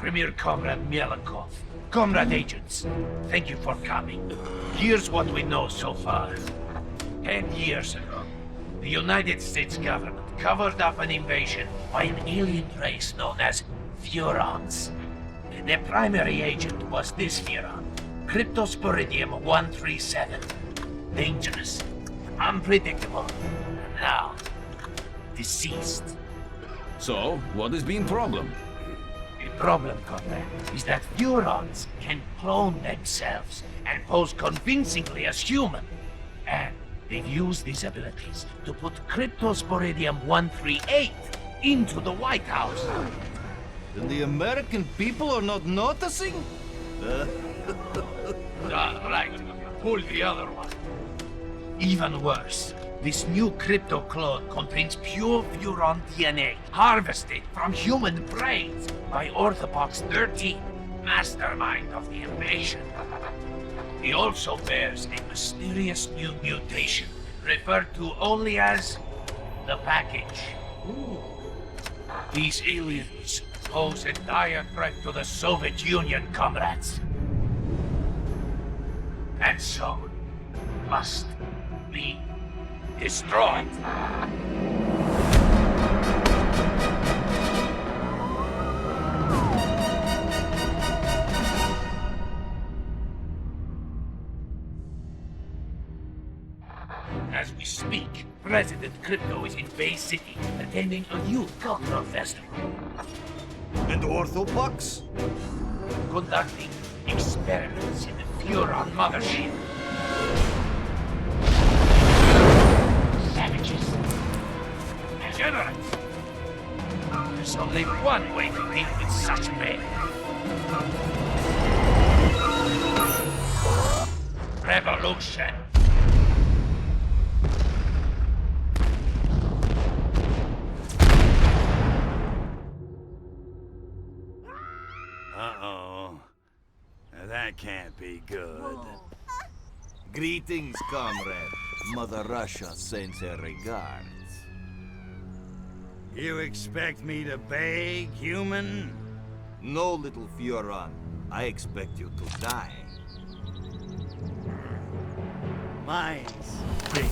Premier Comrade Mielikov. Comrade agents, thank you for coming. Here's what we know so far. 10 years ago, the United States government covered up an invasion by an alien race known as Furons. Their primary agent was this Furon, Cryptosporidium 137. Dangerous, unpredictable, and now deceased. So, what has been problem? The problem, Comrade, is that Furons can clone themselves and pose convincingly as human. And they've used these abilities to put Cryptosporidium 138 into the White House. And the American people are not noticing? Right. Pull the other one. Even worse, this new crypto clone contains pure Furon DNA, harvested from human brains by Orthopox 13, mastermind of the invasion. He also bears a mysterious new mutation, referred to only as the package. These aliens pose a dire threat to the Soviet Union, comrades. And so, must be destroyed. As we speak, President Crypto is in Bay City attending a youth cultural festival. And Orthopox? Conducting experiments in the Furon mothership. Savages. Degenerates. There's only one way to deal with such men. Revolution. Uh-oh. That can't be good. Greetings, comrade. Mother Russia sends her regards. You expect me to beg, human? No, little Furon. I expect you to die. Mine's big.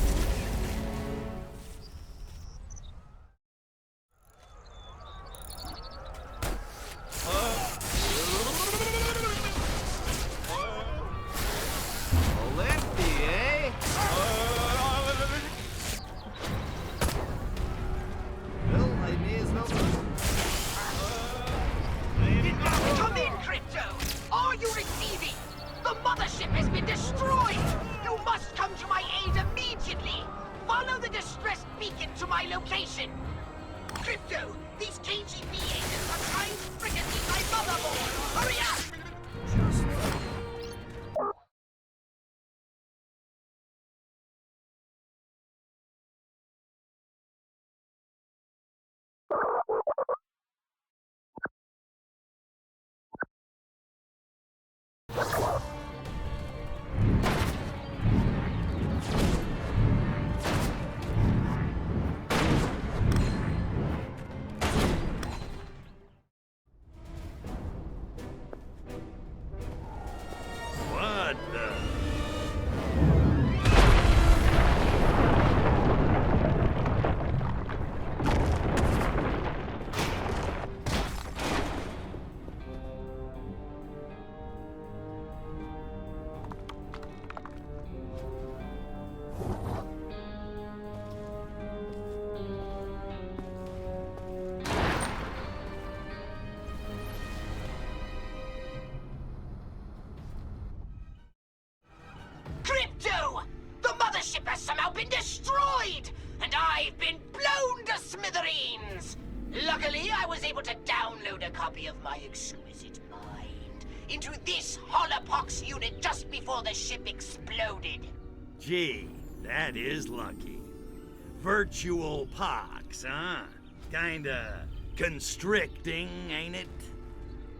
Come in, Crypto! Are you receiving? The mothership has been destroyed! You must come to my aid immediately! Follow the distress beacon to my location! Crypto, these KGB agents are trying to fricassee my motherboard! Hurry up! What the? Crypto! The mothership has somehow been destroyed! And I've been blown to smithereens! Luckily, I was able to download a copy of my exquisite mind into this Holopox unit just before the ship exploded. Gee, that is lucky. Virtual pox, huh? Kinda constricting, ain't it?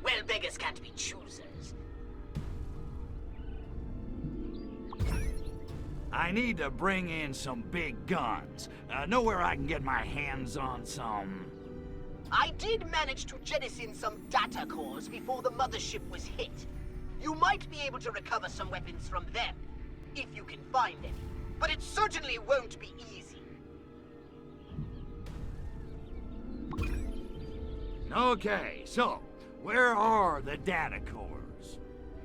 Well, beggars can't be choosers. I need to bring in some big guns. Know where I can get my hands on some I did manage to jettison some data cores before the mothership was hit. You might be able to recover some weapons from them, if you can find any. But it certainly won't be easy. Okay, so, where are the data cores?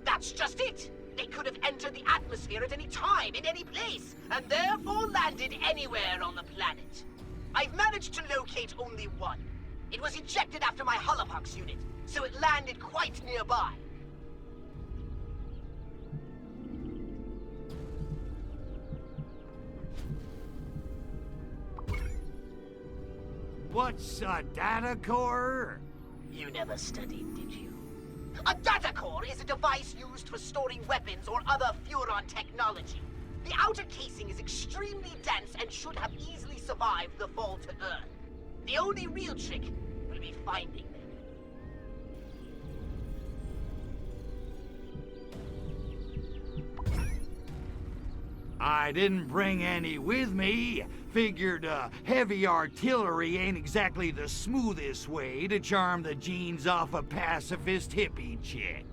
That's just it! They could have entered the atmosphere at any time, in any place, and therefore landed anywhere on the planet. I've managed to locate only one. It was ejected after my Holopox unit, so it landed quite nearby. What's a data core? You never studied, did you? A data core is a device used for storing weapons or other Furon technology. The outer casing is extremely dense and should have easily survived the fall to Earth. The only real trick will be finding them. I didn't bring any with me. Figured heavy artillery ain't exactly the smoothest way to charm the genes off a pacifist hippie chick.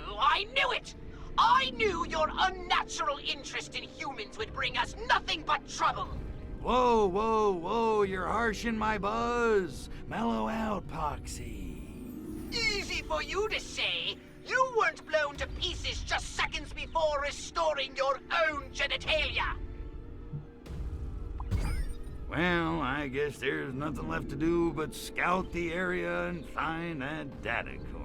Oh, I knew it! I knew your unnatural interest in humans would bring us nothing but trouble! Whoa, whoa, whoa, you're harshing my buzz. Mellow out, Poxy. Easy for you to say! You weren't blown to pieces just seconds before restoring your own genitalia! Well, I guess there's nothing left to do but scout the area and find that data core.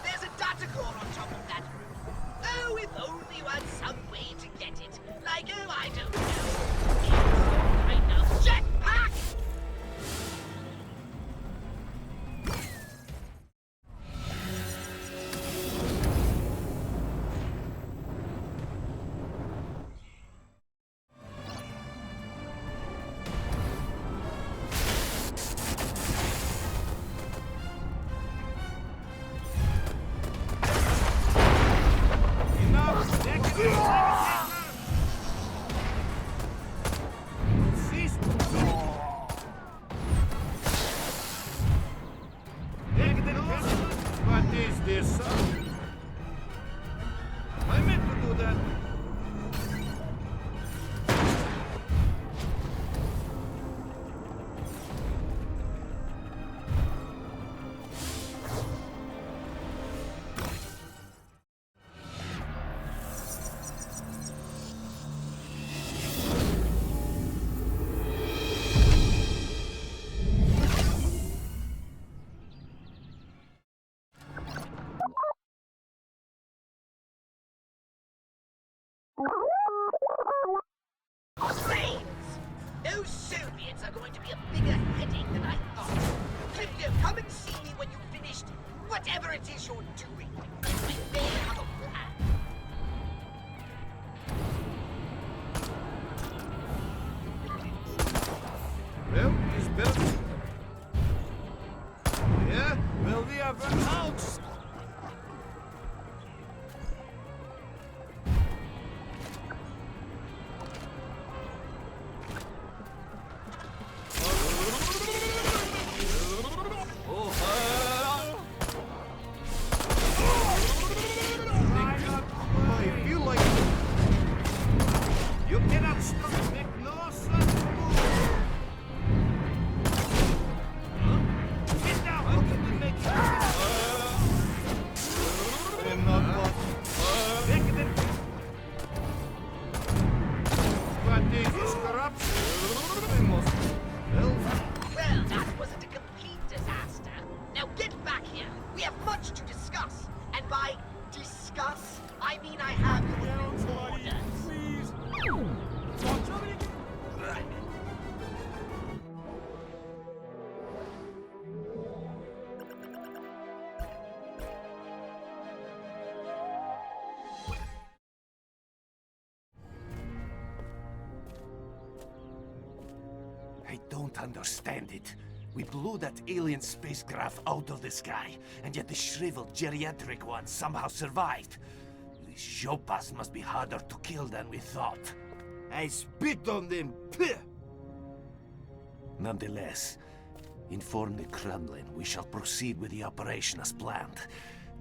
There's a data core on top of that roof. Oh, if only you had some way to get it. Like, oh, I don't know. Some kind of jetpack! What is this? I meant to do that. Brains! Those Soviets are going to be a bigger headache than I thought. Crypto, come and see me when you've finished whatever it is you're doing. We may have a plan. Well, it's better. Yeah, well, we have run out. Well, that wasn't a complete disaster. Now get back here. We have much to discuss. And by discuss, I mean I have your new orders. I don't understand it. We blew that alien spacecraft out of the sky, and yet the shriveled geriatric one somehow survived. These Jopas must be harder to kill than we thought. I spit on them. Pah! Nonetheless, inform the Kremlin we shall proceed with the operation as planned.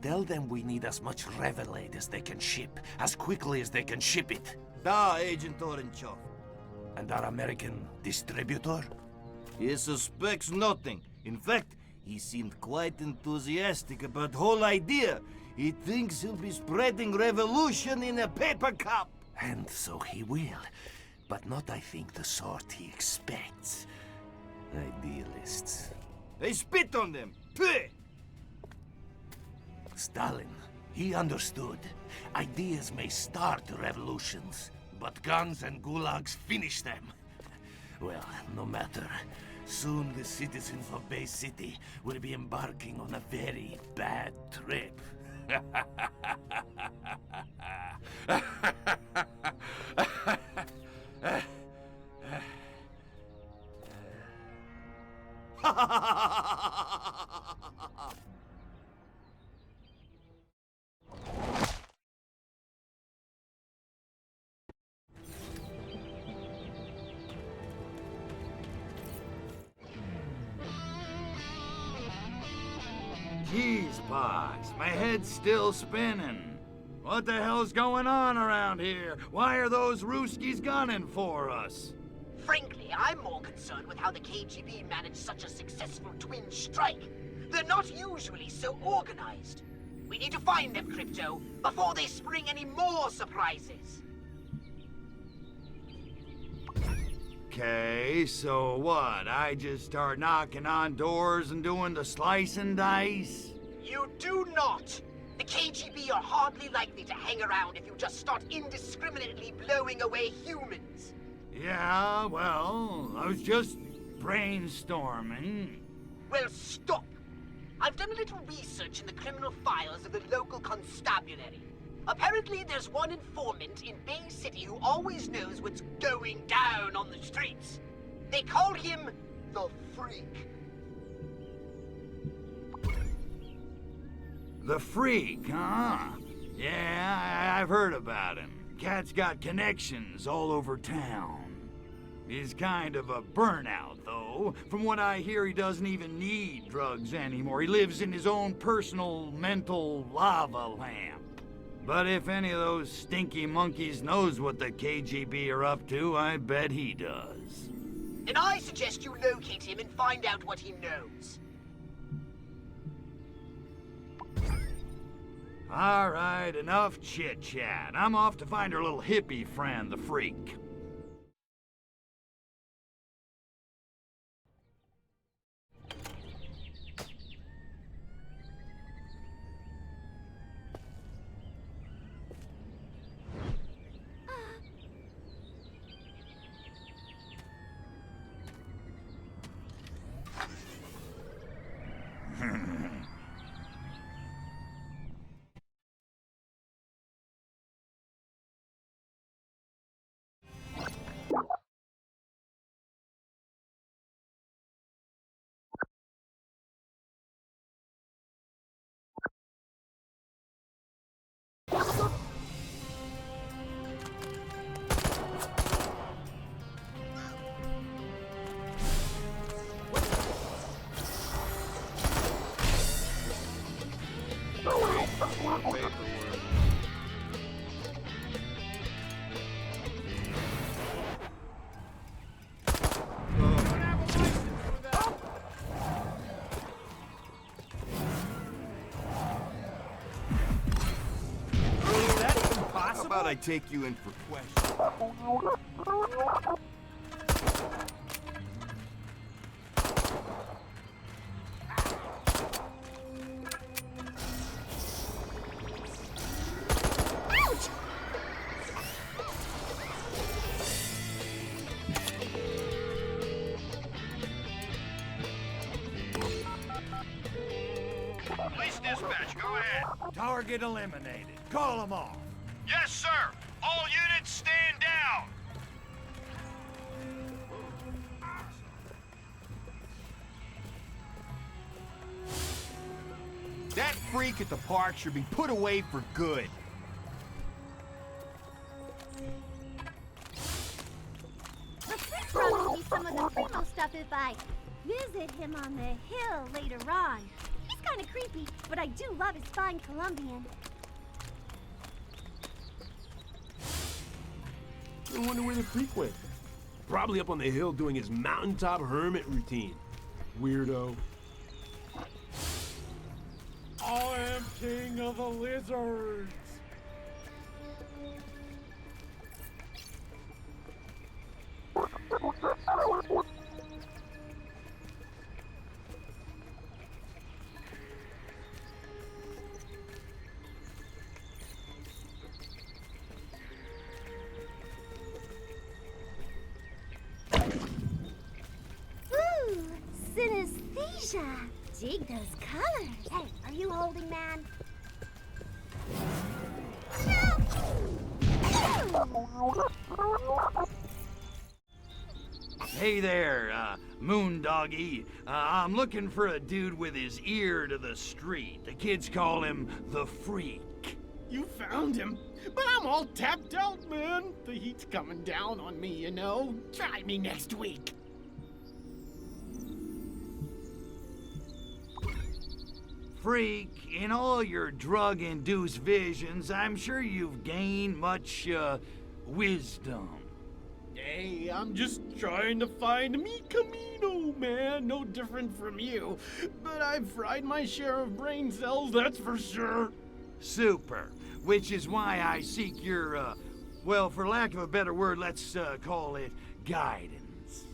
Tell them we need as much Revelade as they can ship, as quickly as they can ship it. Da, Agent Orenchov. And our American distributor? He suspects nothing. In fact, he seemed quite enthusiastic about the whole idea. He thinks he'll be spreading revolution in a paper cup. And so he will. But not, I think, the sort he expects. Idealists. I spit on them. Pah! Stalin, he understood. Ideas may start revolutions, but guns and gulags finish them. Well, no matter. Soon the citizens of Bay City will be embarking on a very bad trip. Jeez, Pox, my head's still spinning. What the hell's going on around here? Why are those Ruskies gunning for us? Frankly, I'm more concerned with how the KGB managed such a successful twin strike. They're not usually so organized. We need to find them, Crypto, before they spring any more surprises. Okay, so what? I just start knocking on doors and doing the slice and dice? You do not! The KGB are hardly likely to hang around if you just start indiscriminately blowing away humans. Yeah, well, I was just brainstorming. Well, stop! I've done a little research in the criminal files of the local constabulary. Apparently, there's one informant in Bay City who always knows what's going down on the streets. They call him the Freak. The Freak, huh? Yeah, I've heard about him. Cat's got connections all over town. He's kind of a burnout, though. From what I hear, he doesn't even need drugs anymore. He lives in his own personal mental lava lamp. But if any of those stinky monkeys knows what the KGB are up to, I bet he does. And I suggest you locate him and find out what he knows. All right, enough chit-chat. I'm off to find her little hippie friend, the Freak. How about I take you in for questions? Target eliminated. Call them off. Yes, sir. All units stand down. That freak at the park should be put away for good. This probably be some of the Primo stuff if I visit him on the hill later on. He's kind of creepy, but I do love his fine Colombian. I wonder where the freak went. Probably up on the hill doing his mountaintop hermit routine. Weirdo. I am king of the lizards. Ooh, synesthesia. Dig those colors. Hey, are you holding, man? Hey there, Moondoggy. I'm looking for a dude with his ear to the street. The kids call him the Freak. You found him, but I'm all tapped out, man. The heat's coming down on me, you know. Try me next week. Freak, in all your drug-induced visions, I'm sure you've gained much, wisdom. Hey, I'm just trying to find mi camino, man. No different from you. But I've fried my share of brain cells, that's for sure. Super. Which is why I seek your, well, for lack of a better word, let's, call it guidance.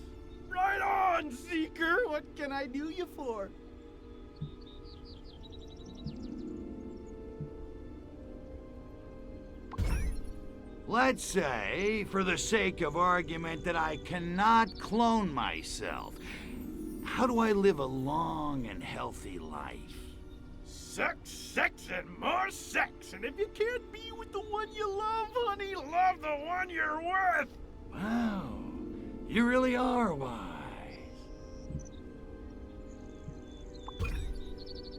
Right on, Seeker. What can I do you for? Let's say, for the sake of argument, that I cannot clone myself. How do I live a long and healthy life? Sex, sex, and more sex. And if you can't be with the one you love, honey, love the one you're with. Wow, you really are wise.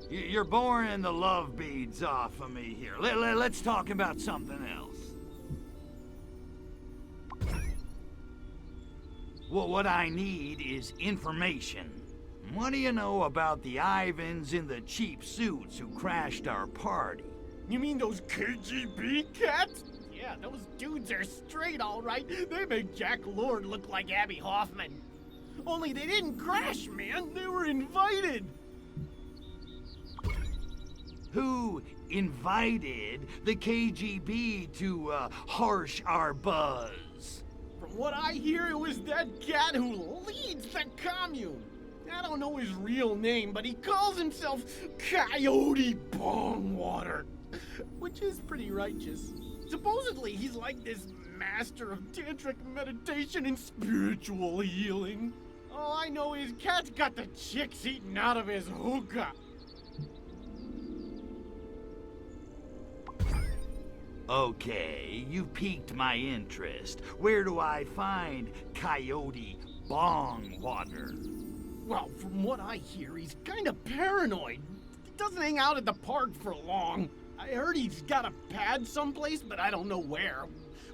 You're boring the love beads off of me here. Let's talk about something else. Well, what I need is information. What do you know about the Ivans in the cheap suits who crashed our party? You mean those KGB cats? Yeah, those dudes are straight, all right. They make Jack Lord look like Abby Hoffman. Only they didn't crash, man. They were invited. Who invited the KGB to harsh our buzz? From what I hear, it was that cat who leads the commune. I don't know his real name, but he calls himself Coyote Bongwater, which is pretty righteous. Supposedly, he's like this master of tantric meditation and spiritual healing. All I know is cat's got the chicks eating out of his hookah. Okay, you piqued my interest. Where do I find Coyote Bongwater? Well, from what I hear, he's kind of paranoid. He doesn't hang out at the park for long. I heard he's got a pad someplace, but I don't know where.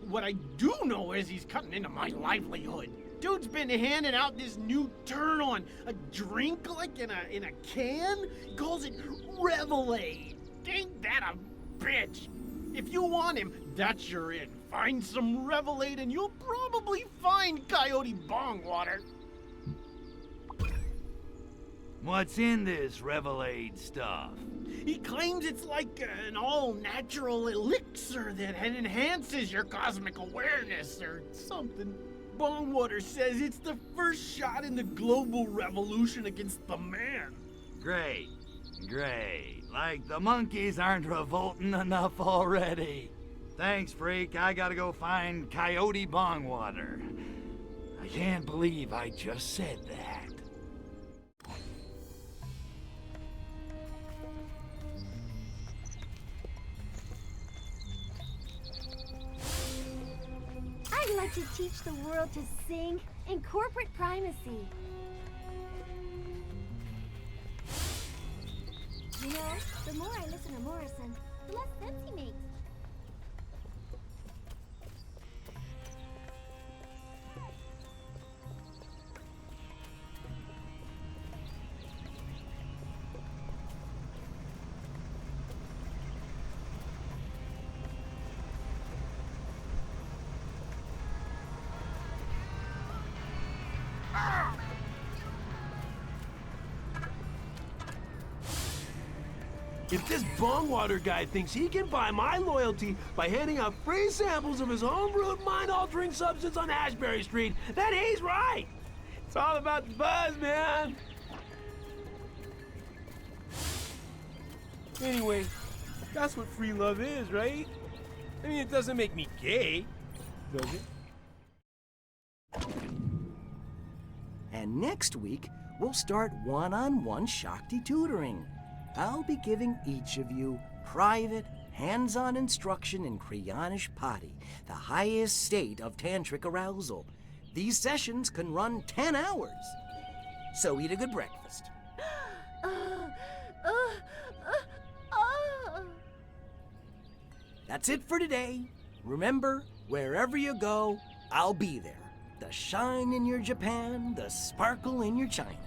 What I do know is he's cutting into my livelihood. Dude's been handing out this new turn on a drink like in a can. He calls it Revelade. Ain't that a bitch? If you want him, that's your in. Find some Revelade and you'll probably find Coyote Bongwater. What's in this Revelade stuff? He claims it's like an all-natural elixir that enhances your cosmic awareness or something. Bongwater says it's the first shot in the global revolution against the man. Great, great. Like the monkeys aren't revolting enough already. Thanks, Freak. I gotta go find Coyote Bongwater. I can't believe I just said that. to teach the world to sing in corporate primacy. You know, the more I listen to Morrison, the less sense he makes. If this bongwater guy thinks he can buy my loyalty by handing out free samples of his homebrewed mind-altering substance on Ashbury Street, then he's right. It's all about the buzz, man. Anyway, that's what free love is, right? I mean, it doesn't make me gay, does it? And next week, we'll start one-on-one Shakti tutoring. I'll be giving each of you private, hands-on instruction in Kriyanish Pati, the highest state of tantric arousal. These sessions can run 10 hours. So eat a good breakfast. That's it for today. Remember, wherever you go, I'll be there. The shine in your Japan, the sparkle in your China.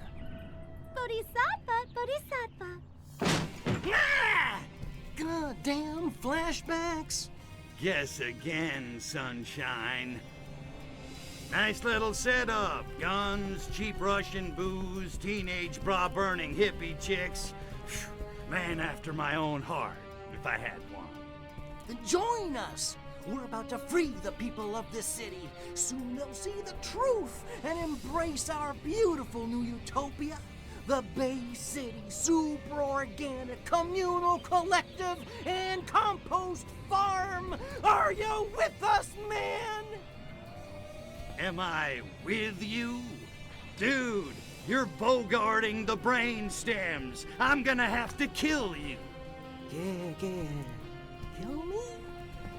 Bodhisattva, Bodhisattva. Ah! Goddamn flashbacks. Guess again, sunshine. Nice little setup. Guns, cheap Russian booze, teenage bra-burning hippie chicks. Phew, man after my own heart, if I had one. Then join us. We're about to free the people of this city. Soon they'll see the truth and embrace our beautiful new utopia. The Bay City Super-Organic Communal Collective and Compost Farm. Are you with us, man? Am I with you? Dude, you're bogarting the brain stems. I'm gonna have to kill you. Yeah. Kill me?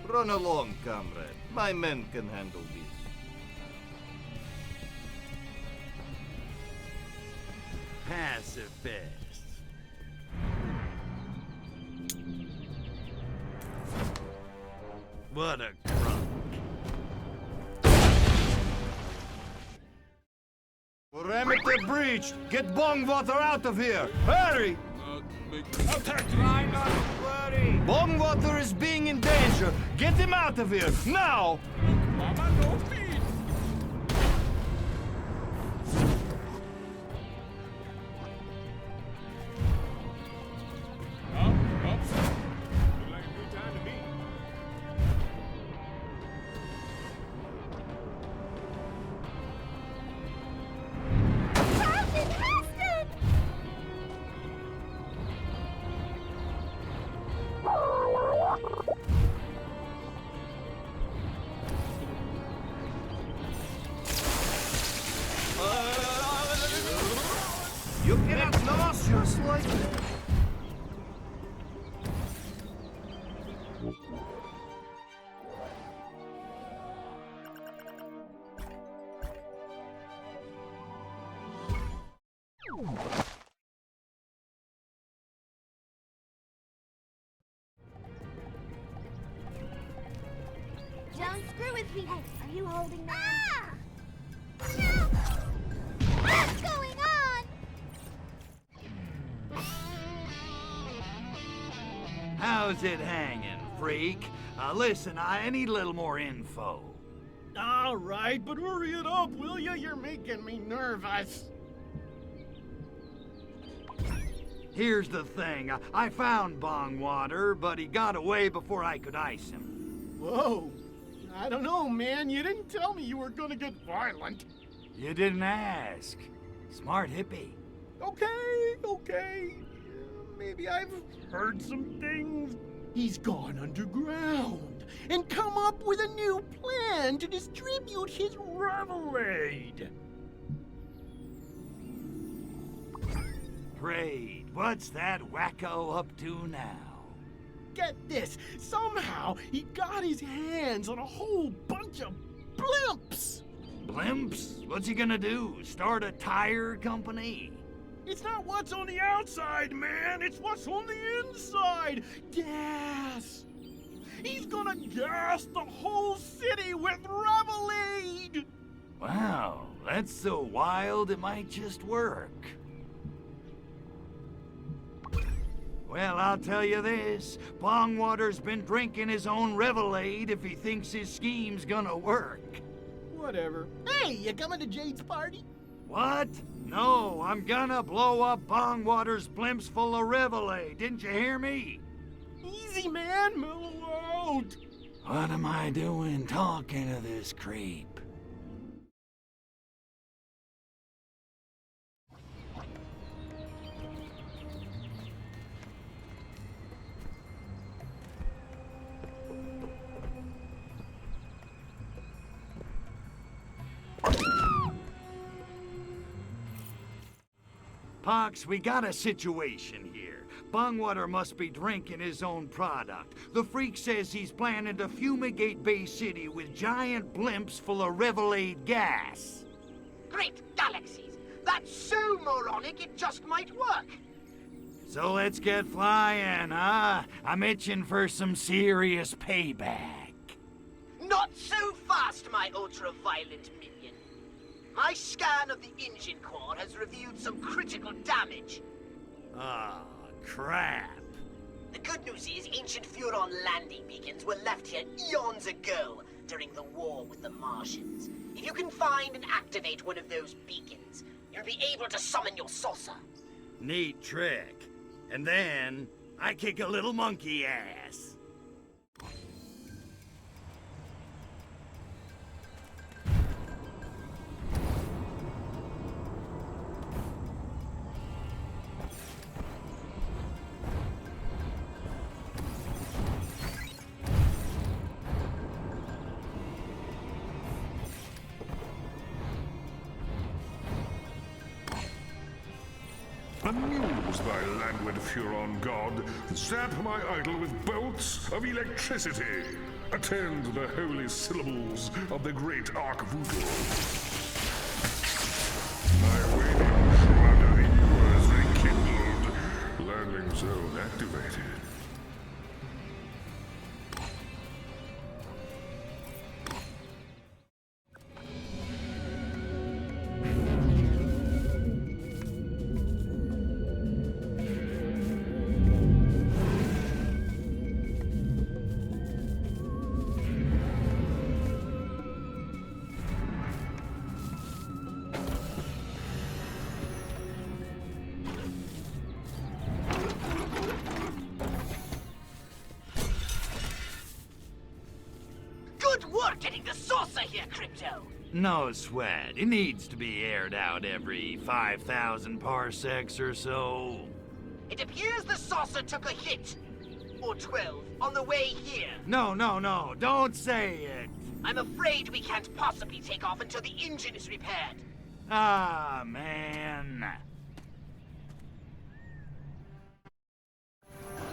Run along, comrade. My men can handle this. Pacifists. What a crunk. Perimeter breached! Get Bongwater out of here! Hurry! Bongwater is being in danger! Get him out of here, now! You cannot lose just like that. Don't screw with me. Hey, are you holding that? Ah! What's going on? How's it hanging, freak? Listen, I need a little more info. All right, but hurry it up, will you? You're making me nervous. Here's the thing. I found Bongwater, but he got away before I could ice him. Whoa. I don't know, man. You didn't tell me you were gonna get violent. You didn't ask. Smart hippie. Okay. Maybe I've heard some things. He's gone underground and come up with a new plan to distribute his revelade. Great. What's that wacko up to now? Get this, somehow he got his hands on a whole bunch of blimps! Blimps? What's he gonna do? Start a tire company? It's not what's on the outside, man. It's what's on the inside. Gas. He's gonna gas the whole city with Revelade. Wow, that's so wild it might just work. Well, I'll tell you this. Bongwater's been drinking his own Revelade if he thinks his scheme's gonna work. Whatever. Hey, you coming to Jade's party? What? No, I'm gonna blow up Bongwater's blimps full of Revelade. Didn't you hear me? Easy, man. Mellow out. What am I doing talking to this creep? Pox, we got a situation here. Bongwater must be drinking his own product. The freak says he's planning to fumigate Bay City with giant blimps full of Revelade gas. Great galaxies! That's so moronic it just might work! So let's get flying, huh? I'm itching for some serious payback. Not so fast, my ultra-violent minion. My scan of the engine core has revealed some critical damage. Ah, crap. The good news is ancient Furon landing beacons were left here eons ago during the war with the Martians. If you can find and activate one of those beacons, you'll be able to summon your saucer. Neat trick. And then, I kick a little monkey ass. Amuse thy languid Furon god, zap my idol with bolts of electricity. Attend the holy syllables of the great Archvoodoo. My waning shroud of evil is rekindled. Landing zone activated. Good work getting the saucer here, Crypto! No sweat. It needs to be aired out every 5,000 parsecs or so. It appears the saucer took a hit. Or 12, on the way here. No, don't say it. I'm afraid we can't possibly take off until the engine is repaired. Ah, man.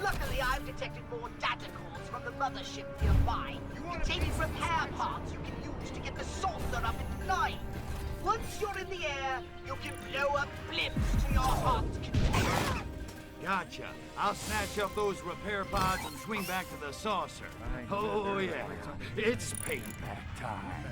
Luckily, I've detected more data calls from the mothership nearby. Containing repair parts you can use to get the saucer up and flying. Once you're in the air, you can blow up blimps to your heart's content. Gotcha. I'll snatch up those repair pods and swing back to the saucer. Oh, yeah. It's payback time.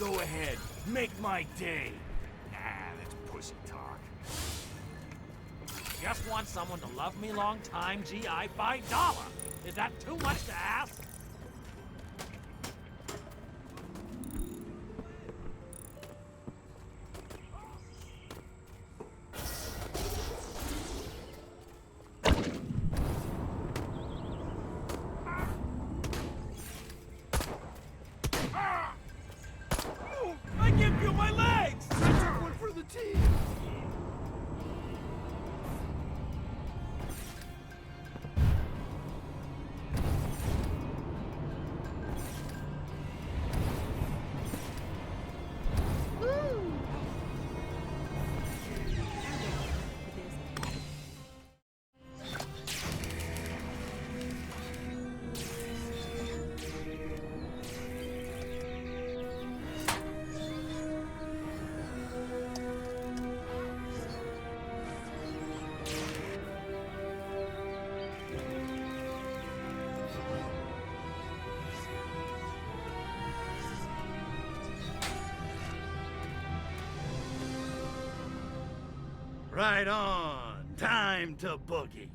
Go ahead, make my day. Nah, that's pussy talk. Just want someone to love me long time, GI $5. Is that too much to ask? I can't feel my legs! One for the team! Right on. Time to boogie.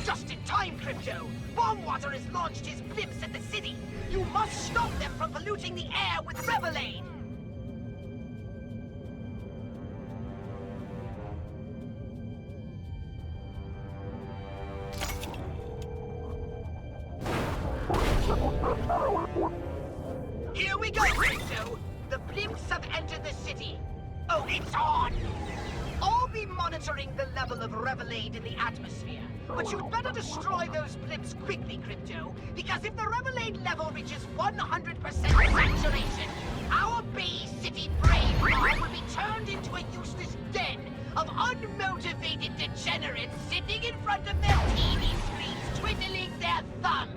Just in time, Crypto! Bombwater has launched his blimps at the city! You must stop them from polluting the air with Revelade! Here we go, Crypto! The blimps have entered the city! Oh, it's on! I'll be monitoring the level of Revelade in the atmosphere. But you'd better destroy those blimps quickly, Crypto, because if the Revelade level reaches 100% saturation, our Bay City Brave Mob will be turned into a useless den of unmotivated degenerates sitting in front of their TV screens twiddling their thumbs.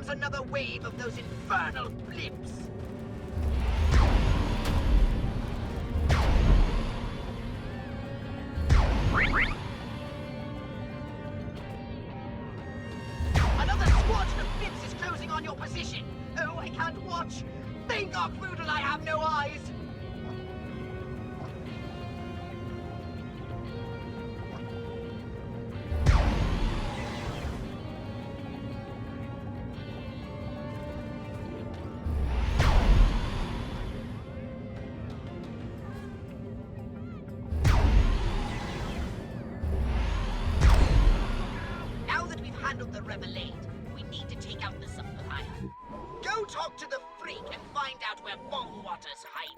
Another wave of those infernal blimps. Another squadron of blimps is closing on your position. Oh, I can't watch. Thank Archvoodle I have no eyes. Handled the Revelade. We need to take out the supplier. Go talk to the freak and find out where Bombwater's hiding.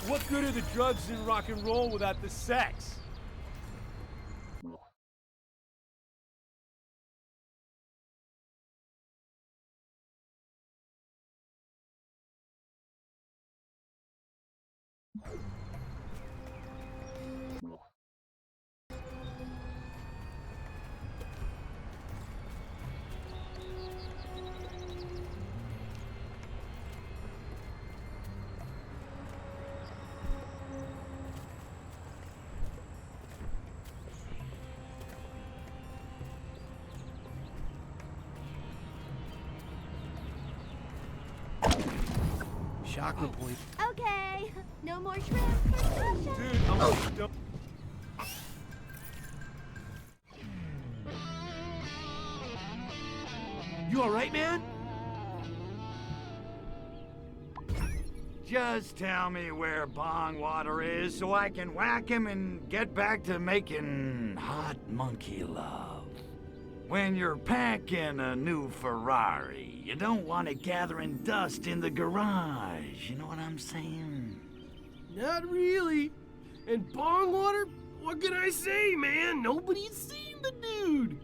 What good are the drugs and rock and roll without the sex? chakra point. Okay, no more shrimp for Sasha. Dude, don't. You alright, man? Just tell me where Bongwater is so I can whack him and get back to making hot monkey love. When you're packing a new Ferrari, you don't want it gathering dust in the garage. You know what I'm saying? Not really. And Bongwater? What can I say, man? Nobody's seen the dude.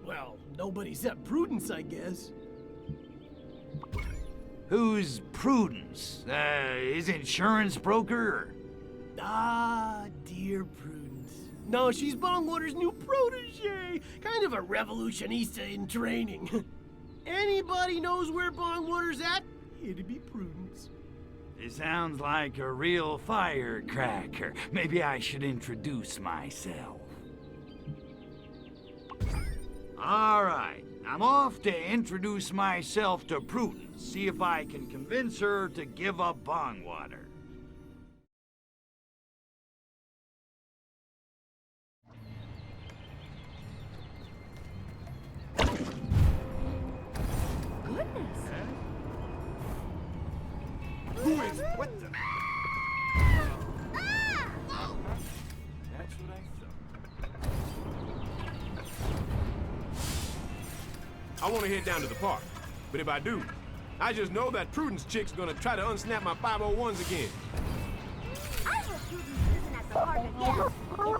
Well, nobody except Prudence, I guess. Who's Prudence? His insurance broker? Ah, dear Prudence. No, she's Bongwater's new protege. Kind of a revolutionista in training. Anybody knows where Bongwater's at? It'd be Prudence. He sounds like a real firecracker. Maybe I should introduce myself. All right, I'm off to introduce myself to Prudence, see if I can convince her to give up Bongwater. Goodness. Who is... What the... Ah! That's what I thought. I want to head down to the park. But if I do, I just know that Prudence chick's gonna try to unsnap my 501s again. I hope Prudence isn't at the park again. If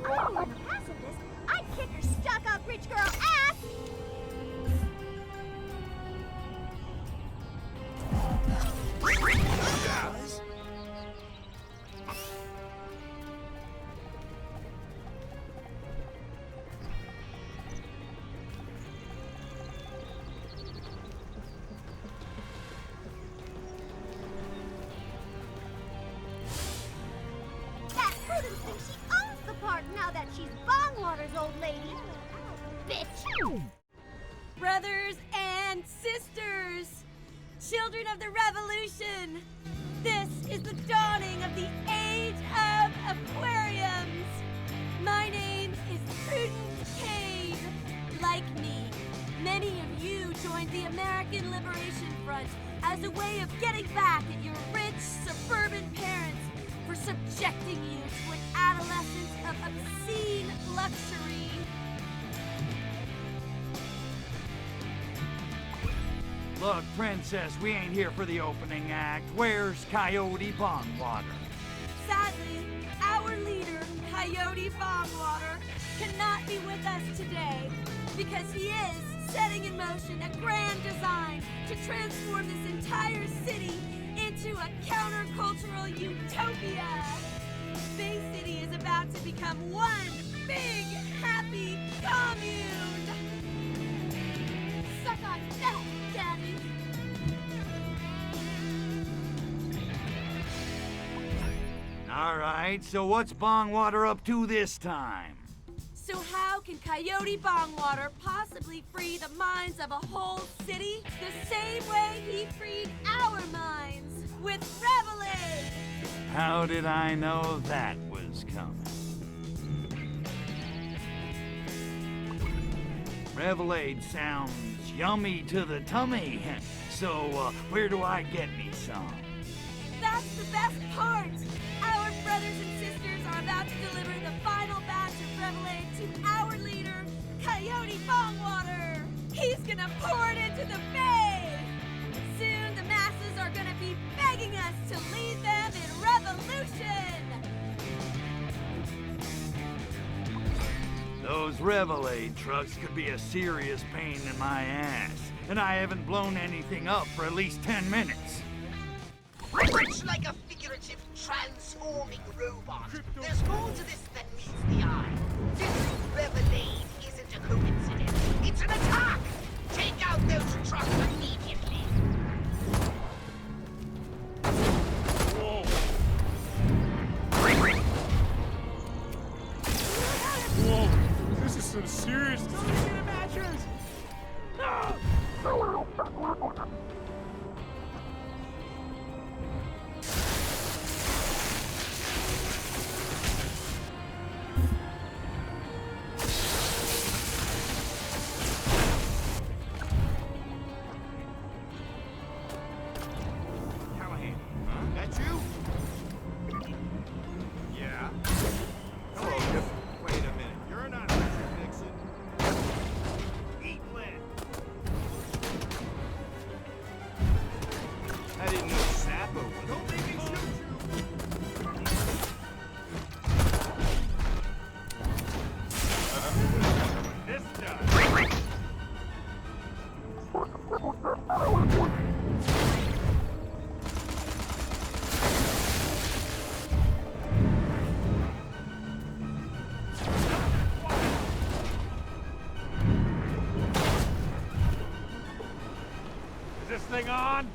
I were the pacifist, I'd kick her stuck-up rich girl ass! That Prudence thinks she owns the park now that she's Bongwater's old lady. Bitch! Brothers and sisters, children of the revolution, this is the dawning of the age of aquariums. My name is Prudence Cade. Like me, many of you joined the American Liberation Front as a way of getting back at your rich suburban parents for subjecting you to an adolescence of obscene luxury. Look, Princess, we ain't here for the opening act. Where's Coyote Bongwater? Sadly, our leader, Coyote Bongwater, cannot be with us today because he is setting in motion a grand design to transform this entire city into a countercultural utopia. Bay City is about to become one big, happy commune. Suck on that, Daddy. All right, so what's Bongwater up to this time? So how can Coyote Bongwater possibly free the minds of a whole city the same way he freed our minds with Revelade? How did I know that was coming? Revelade sounds yummy to the tummy. So, where do I get me some? That's the best part! Our brothers and sisters are about to deliver the final batch of Revelade to our leader, Coyote Bongwater! He's gonna pour it into the bay! Soon the masses are gonna be begging us to lead them in revolution! Those Revelade trucks could be a serious pain in my ass, and I haven't blown anything up for at least 10 minutes. Much like a figurative transforming robot, there's more to this than meets the eye. This Revelade isn't a coincidence. It's an attack! Take out those trucks immediately! Whoa! Whoa! This is some serious... Somebody get a mattress! No! this thing on?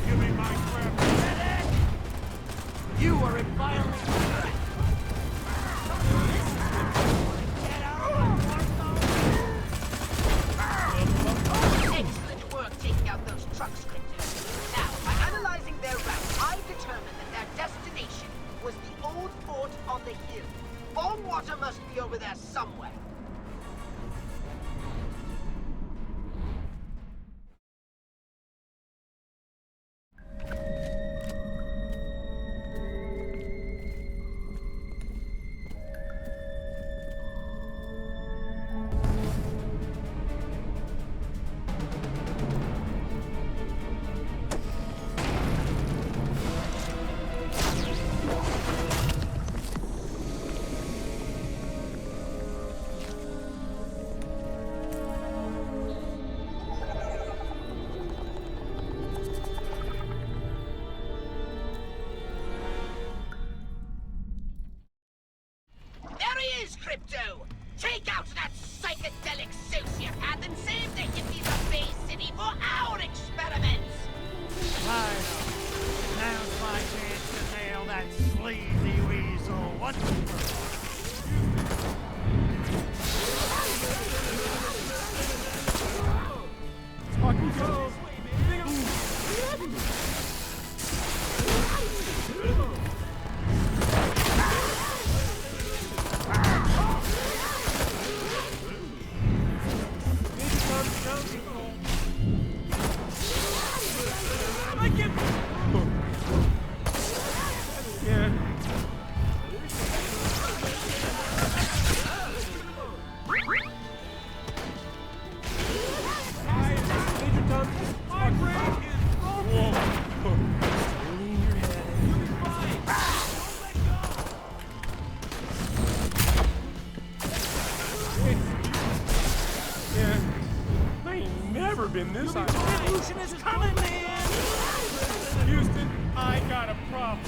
Give me my crap. You are a violent threat. Excellent work taking out those trucks, Crypto. Now, by analyzing their route, I've determined that their destination was the old fort on the hill. Bongwater must be over there somewhere. There he is, Crypto! Take out that psychedelic sociopath and save the hippies of Bay City for our experiments! I know. Now's my chance to nail that sleazy weasel once and for all. Fucking go! Been this Revolution is coming, man! Houston, I got a problem.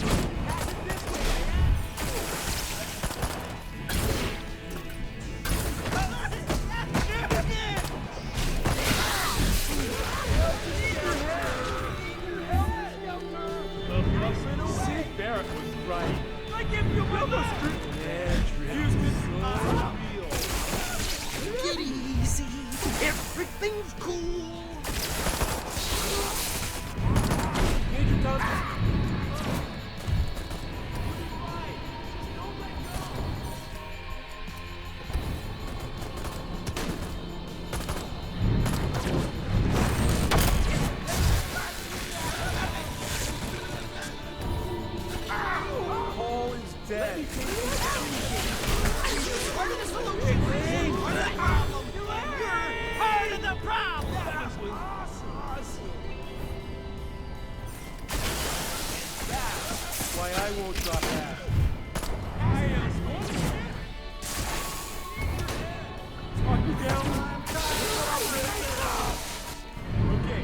Sid Barrett was right. I give you Houston, Get easy. Everything's cool. Major Thompson. Paul is dead. Part of the problem! That was awesome. That's why I won't drop that. Talk you down. Okay.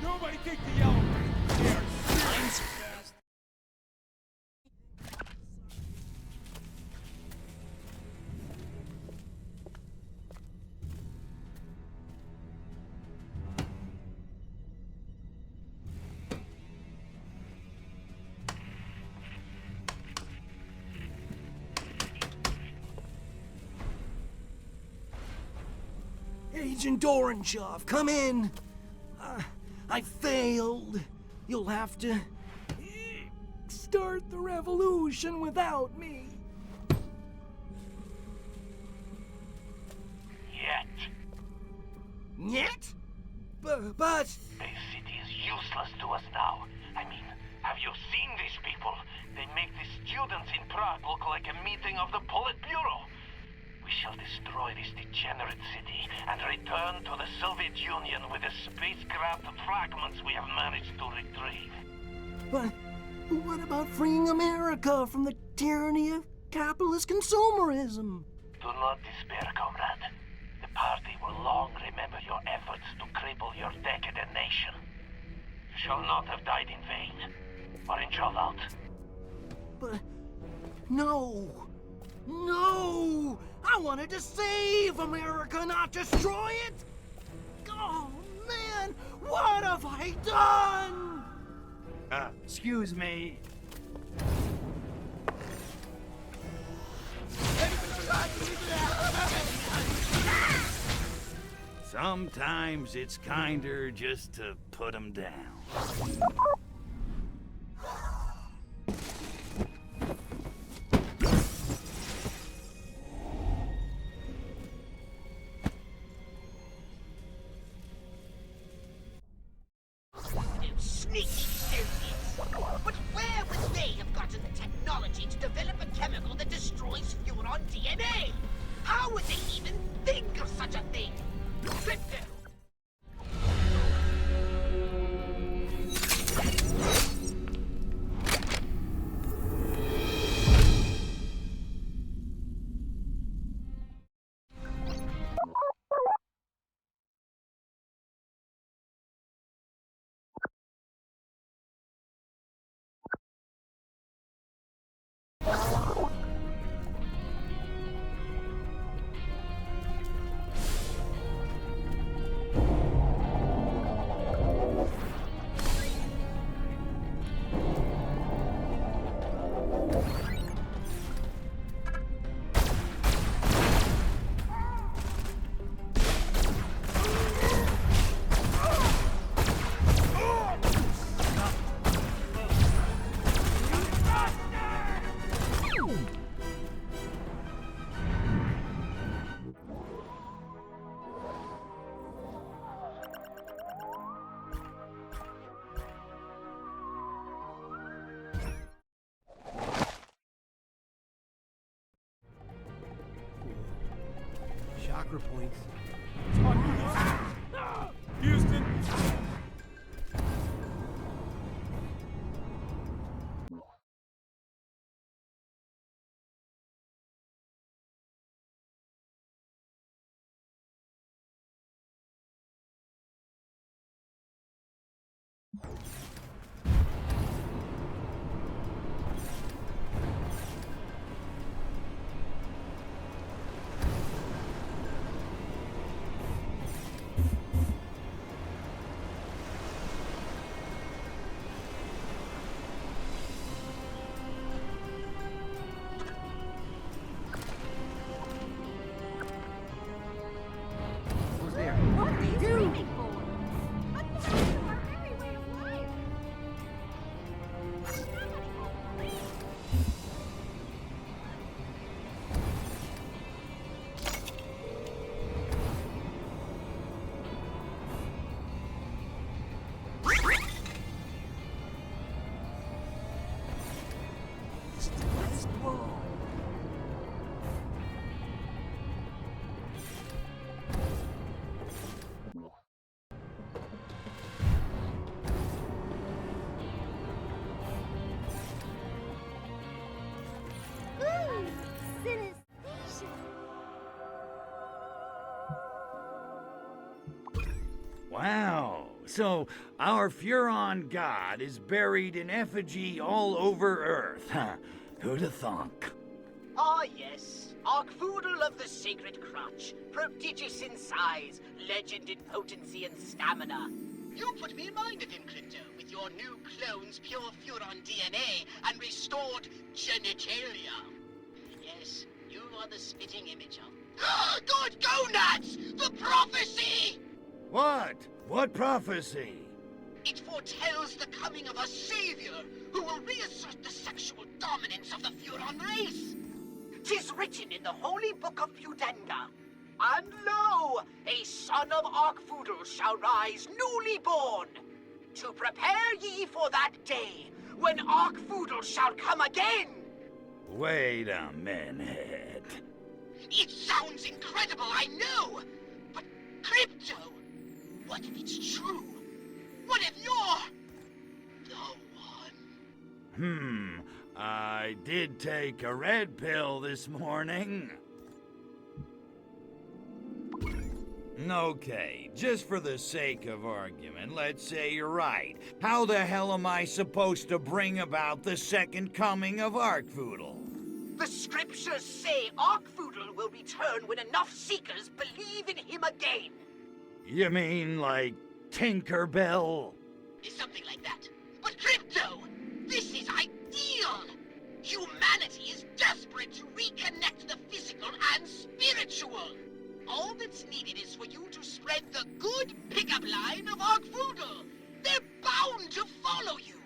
Nobody take the yellow. They are serious fast. Agent Orangeoff, come in. I failed. You'll have to start the revolution without me. Yet? But... Bay City is useless to us now. I mean, have you seen these people? They make the students in Prague look like a meeting of the Politburo. We shall destroy this degenerate city and return to the Soviet Union with the spacecraft fragments we have managed to retrieve. But what about freeing America from the tyranny of capitalist consumerism? Do not despair, comrade. The party will long remember your efforts to cripple your decadent nation. You shall not have died in vain. For in out. But no! No! I wanted to save America, not destroy it! Oh, man! What have I done? Excuse me. Sometimes it's kinder just to put 'em down. Sneaky Soviets! But where would they have gotten the technology to develop a chemical that destroys Furon DNA? How would they even think of such a thing? Crypto! Chakra points. Houston! What are you screaming for? What the hell is our merry way of life? Somebody call the police. Ooh, synesthesia. Wow. So, our Furon god is buried in effigy all over Earth, huh? Who'da thunk? Ah, yes. Arkfoodle of the Sacred Crotch. Prodigious in size, legend in potency and stamina. You put me in mind of him, Crypto, with your new clone's pure Furon DNA and restored genitalia. Yes, you are the spitting image of... Good gonads! The prophecy! What? What prophecy? It foretells the coming of a savior who will reassert the sexual dominance of the Furon race. 'Tis written in the holy book of Fudenga. And lo, a son of Arkfoodle shall rise newly born, to prepare ye for that day when Arkfoodle shall come again. Wait a minute. It sounds incredible, I know, but Crypto, what if it's true? What if you're the one? I did take a red pill this morning. Okay, just for the sake of argument, let's say you're right. How the hell am I supposed to bring about the second coming of Arkvoodle? The scriptures say Arkvoodle will return when enough seekers believe in him again. You mean like Tinkerbell? Something like that. But Crypto, this is ideal! Humanity is desperate to reconnect the physical and spiritual. All that's needed is for you to spread the good pickup line of Arkvoodle. They're bound to follow you.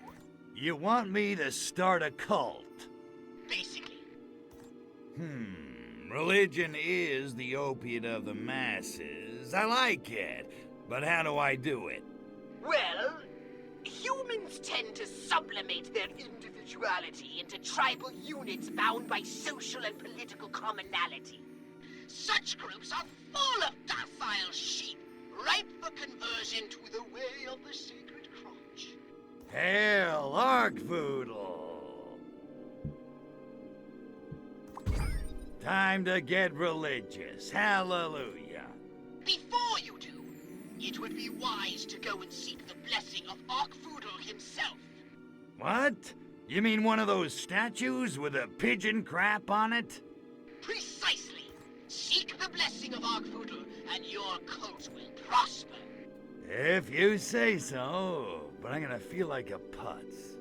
You want me to start a cult? Basically. Religion is the opiate of the masses. I like it. But how do I do it? Well, humans tend to sublimate their individuality into tribal units bound by social and political commonality. Such groups are full of docile sheep, ripe for conversion to the way of the sacred crotch. Hail, Arkvoodle! Time to get religious. Hallelujah. Before you do, it would be wise to go and seek the blessing of Arkvoodle himself. What? You mean one of those statues with a pigeon crap on it? Precisely. Seek the blessing of Arkvoodle, and your cult will prosper. If you say so, but I'm gonna feel like a putz.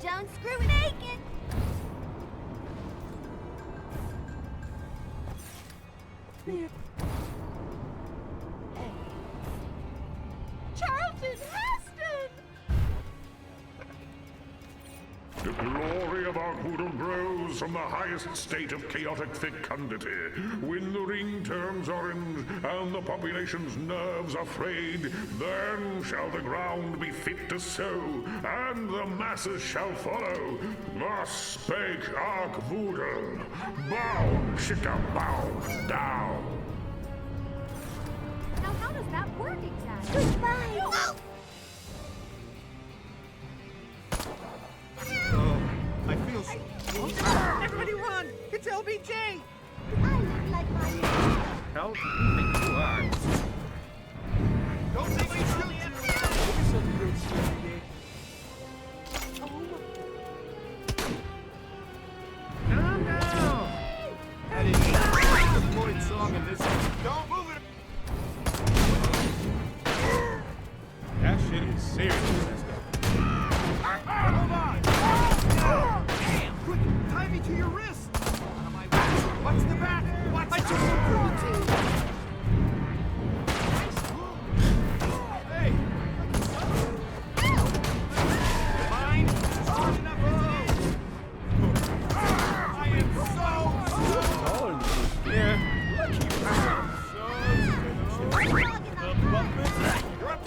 Don't screw it, naked. Charlton Heston! The glory of Arkvoodle grows from the highest state of chaotic fecundity. When the ring turns orange and the population's nerves are frayed, then shall the ground be fit to sow, and the masses shall follow. Thus spake Arkvoodle. Bow, shika, bow, down. Now, how does that work exactly? Goodbye. Oh. I feel so... Everybody run! It's LBJ! I look like my... How do you think you are? Don't take me through yet! Calm down! I didn't mean to break the Floyd song in this... Don't move it! That shit is serious. Hold on! Damn! Quick, tie me to your wrist! Watch the back! Watch the team! Hey! Mine? Hard enough as it is! I am so stoked! Yeah, lucky You're up to scrub!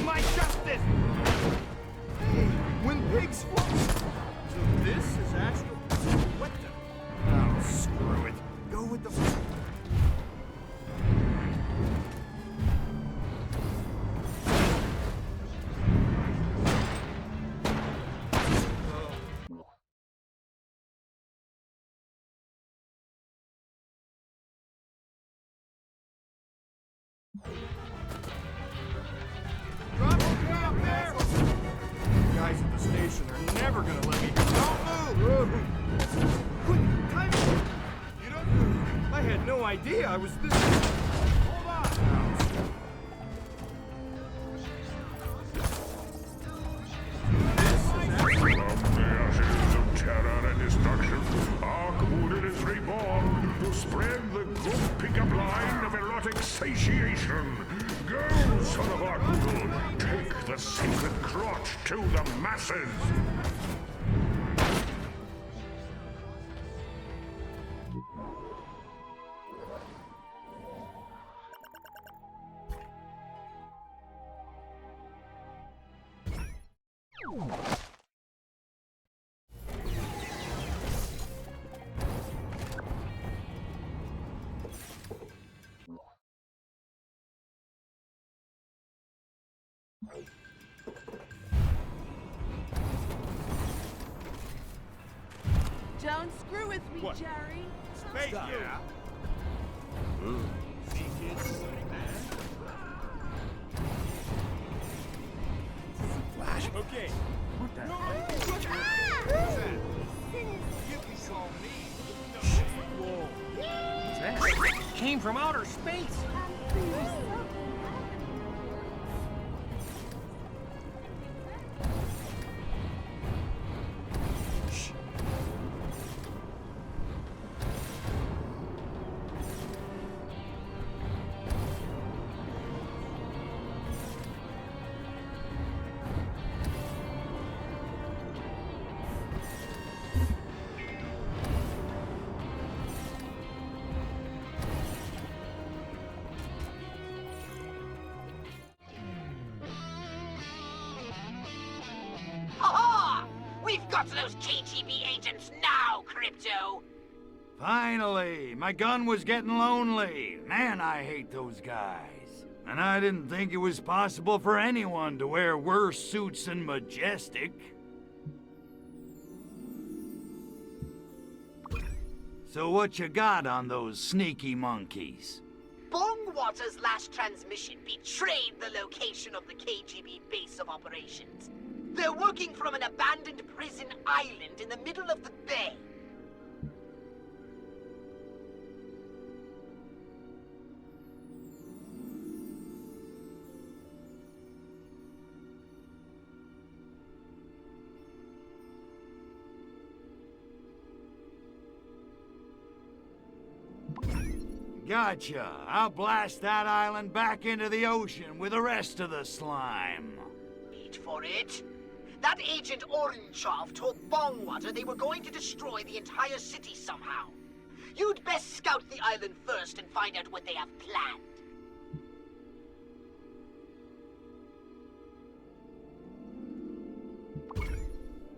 My justice! Hey, when pigs fly... So this is actual... What the... Oh, screw it. Go with the... Drop there! The guys at the station are never gonna let me go. Don't move! Quick, time it! You don't... I had no idea I was this... Hold on! satiation. Go, son of Archudel, take the sacred crotch to the masses. Don't screw with me, What? Jerry. Space, yeah. Flash. Okay. What the? What's that? Came from outer space. Ha-ha! We've got those KGB agents now, Crypto! Finally! My gun was getting lonely. Man, I hate those guys. And I didn't think it was possible for anyone to wear worse suits than Majestic. So what you got on those sneaky monkeys? Bongwater's last transmission betrayed the location of the KGB base of operations. They're working from an abandoned prison island in the middle of the bay. Gotcha. I'll blast that island back into the ocean with the rest of the slime. Wait for it. That agent Orangeoff told Bongwater they were going to destroy the entire city somehow. You'd best scout the island first and find out what they have planned.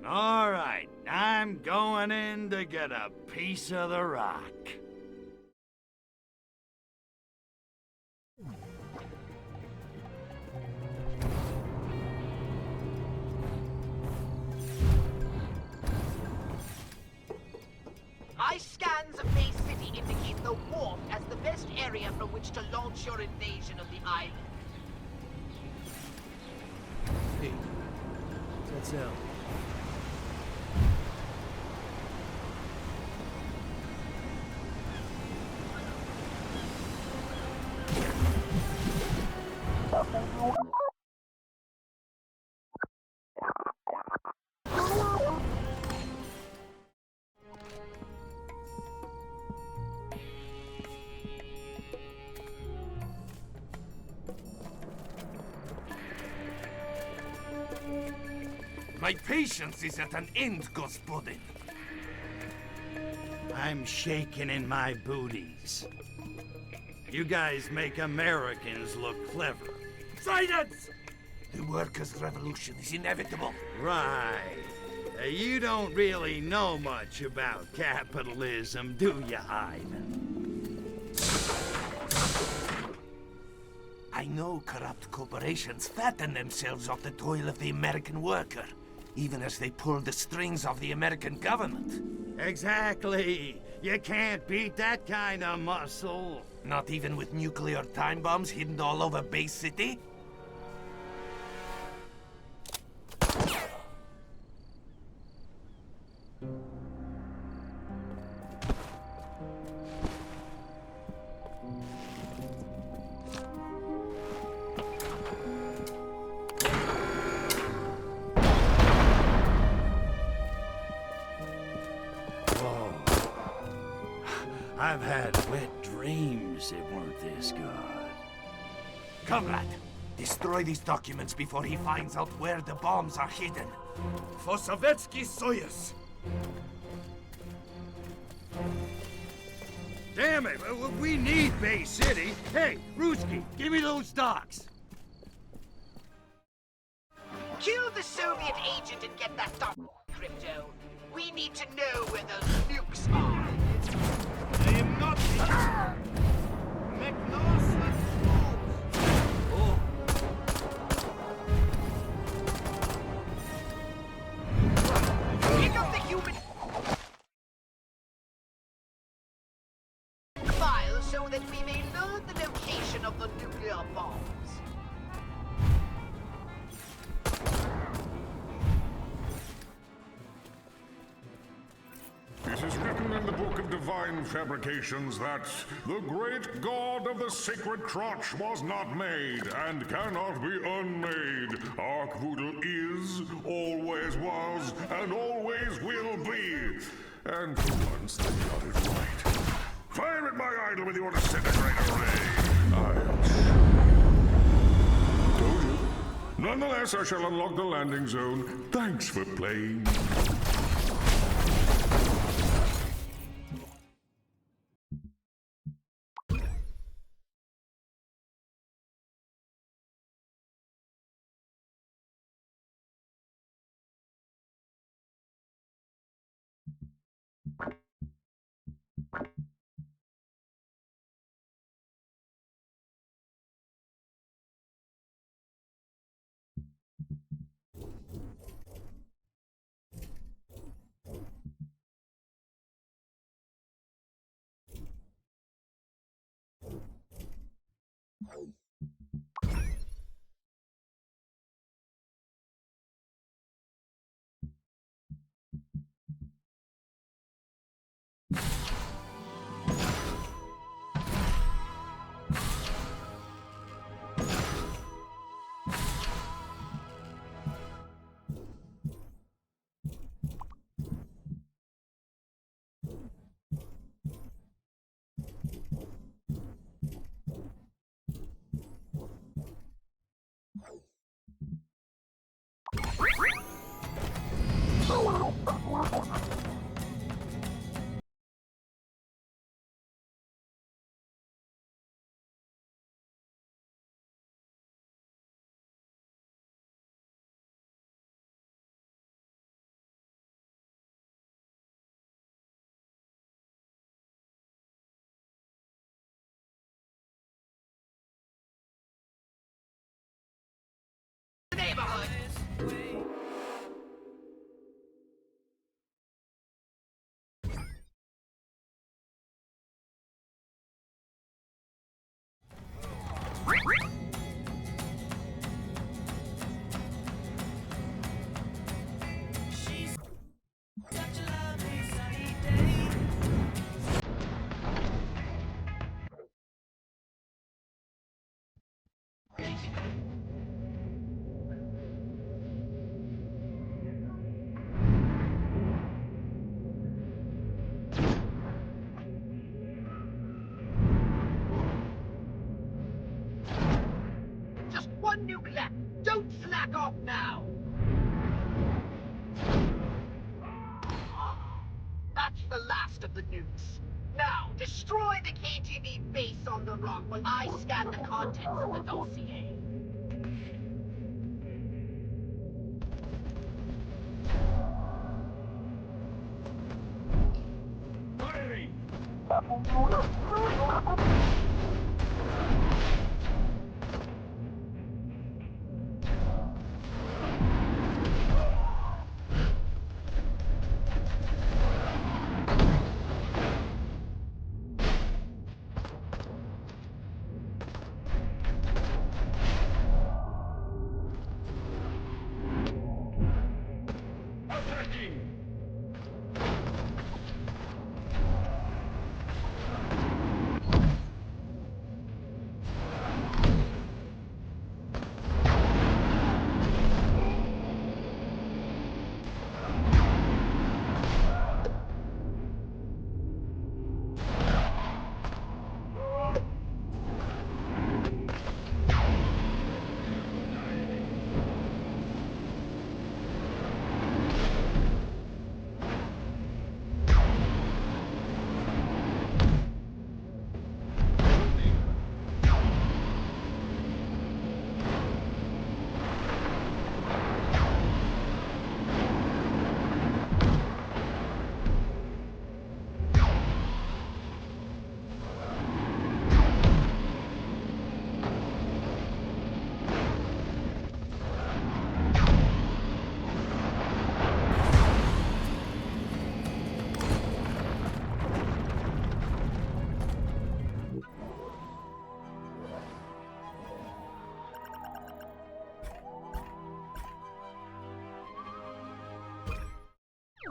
All right, I'm going in to get a piece of the rock. My scans of Bay City indicate the wharf as the best area from which to launch your invasion of the island. Hey, what's that sound? My patience is at an end, Gospodin. I'm shaking in my booties. You guys make Americans look clever. Silence! The workers' revolution is inevitable. Right. You don't really know much about capitalism, do you, Ivan? I know corrupt corporations fatten themselves off the toil of the American worker, even as they pull the strings of the American government. Exactly. You can't beat that kind of muscle. Not even with nuclear time bombs hidden all over Bay City? I've had wet dreams that weren't this good. Comrade, destroy these documents before he finds out where the bombs are hidden. For Sovietsky Soyuz. Damn it, we need Bay City. Hey, Ruski, give me those docs. Kill the Soviet agent and get that doc, Crypto. We need to know where those nukes are. I am not Make no such moves. Oh. Pick up the human file so that we may learn the location of the nuclear bombs. It is written in the Book of Divine Fabrications that the great god of the sacred crotch was not made and cannot be unmade. Arkvoodle is, always was, and always will be. And for once they got it right. Fire at my idol with your disintegrator ray. I'll show you. Told you. Nonetheless, I shall unlock the landing zone. Thanks for playing. Neighborhood. Just one nuke left. Don't slack off now. That's the last of the nukes. Now, destroy the KGB base on the rock while I scan the contents of the dossier.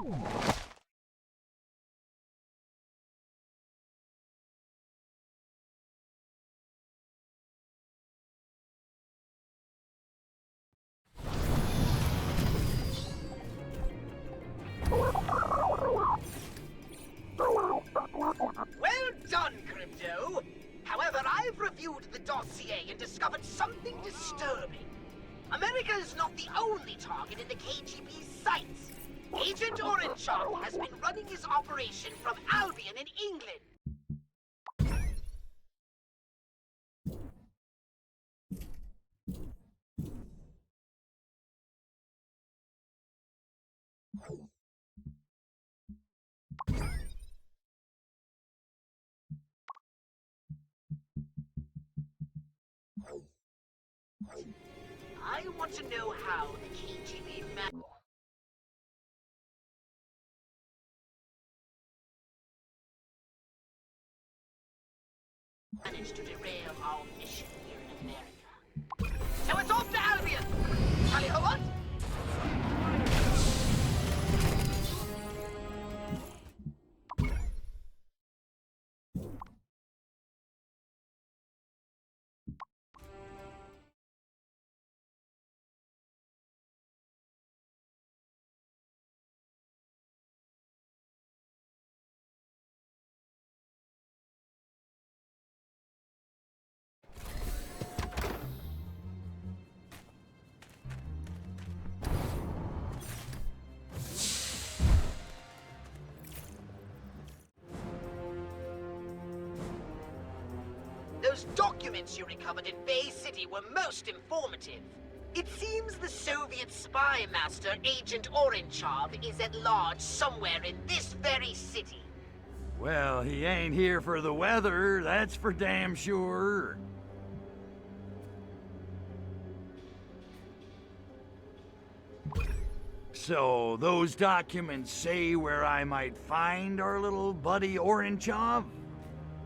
Well done, Crypto. However, I've reviewed the dossier and discovered something disturbing. America is not the only target in the KGB's sights. Agent Orangeoff has been running his operation from Albion in England. I want to know how the KGB managed to derail our mission here in America. So it's off to Albion! Tally ho what? Those documents you recovered in Bay City were most informative. It seems the Soviet spy master, Agent Orangeoff, is at large somewhere in this very city. Well, he ain't here for the weather, that's for damn sure. So, those documents say where I might find our little buddy Orangeoff?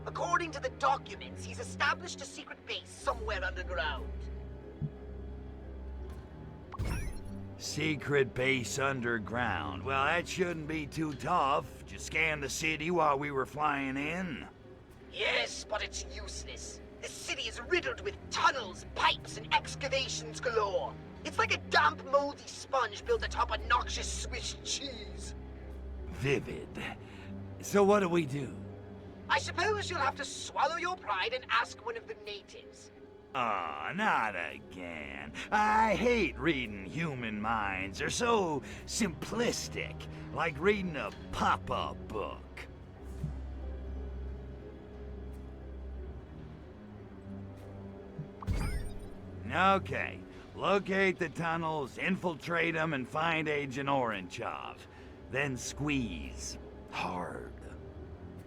According to the documents, he's established a secret base somewhere underground. Secret base underground. Well, that shouldn't be too tough. Just scan the city while we were flying in. Yes, but it's useless. The city is riddled with tunnels, pipes, and excavations galore. It's like a damp, moldy sponge built atop a noxious Swiss cheese. Vivid. So what do we do? I suppose you'll have to swallow your pride and ask one of the natives. Ah, not again. I hate reading human minds. They're so simplistic, like reading a pop-up book. Okay, locate the tunnels, infiltrate them, and find Agent Orangeoff. Then squeeze. Hard.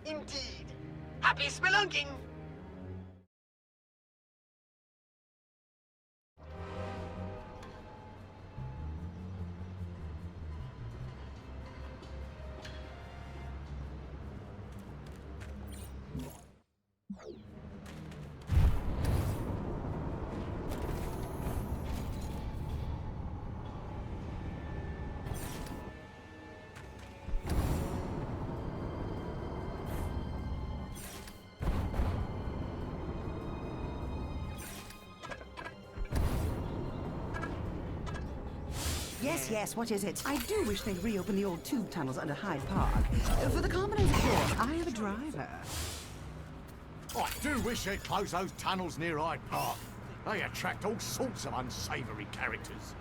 Indeed. Happy spelunking! Yes, what is it? I do wish they'd reopen the old tube tunnels under Hyde Park. For the commoners, of course, I have a driver. I do wish they'd close those tunnels near Hyde Park. They attract all sorts of unsavory characters.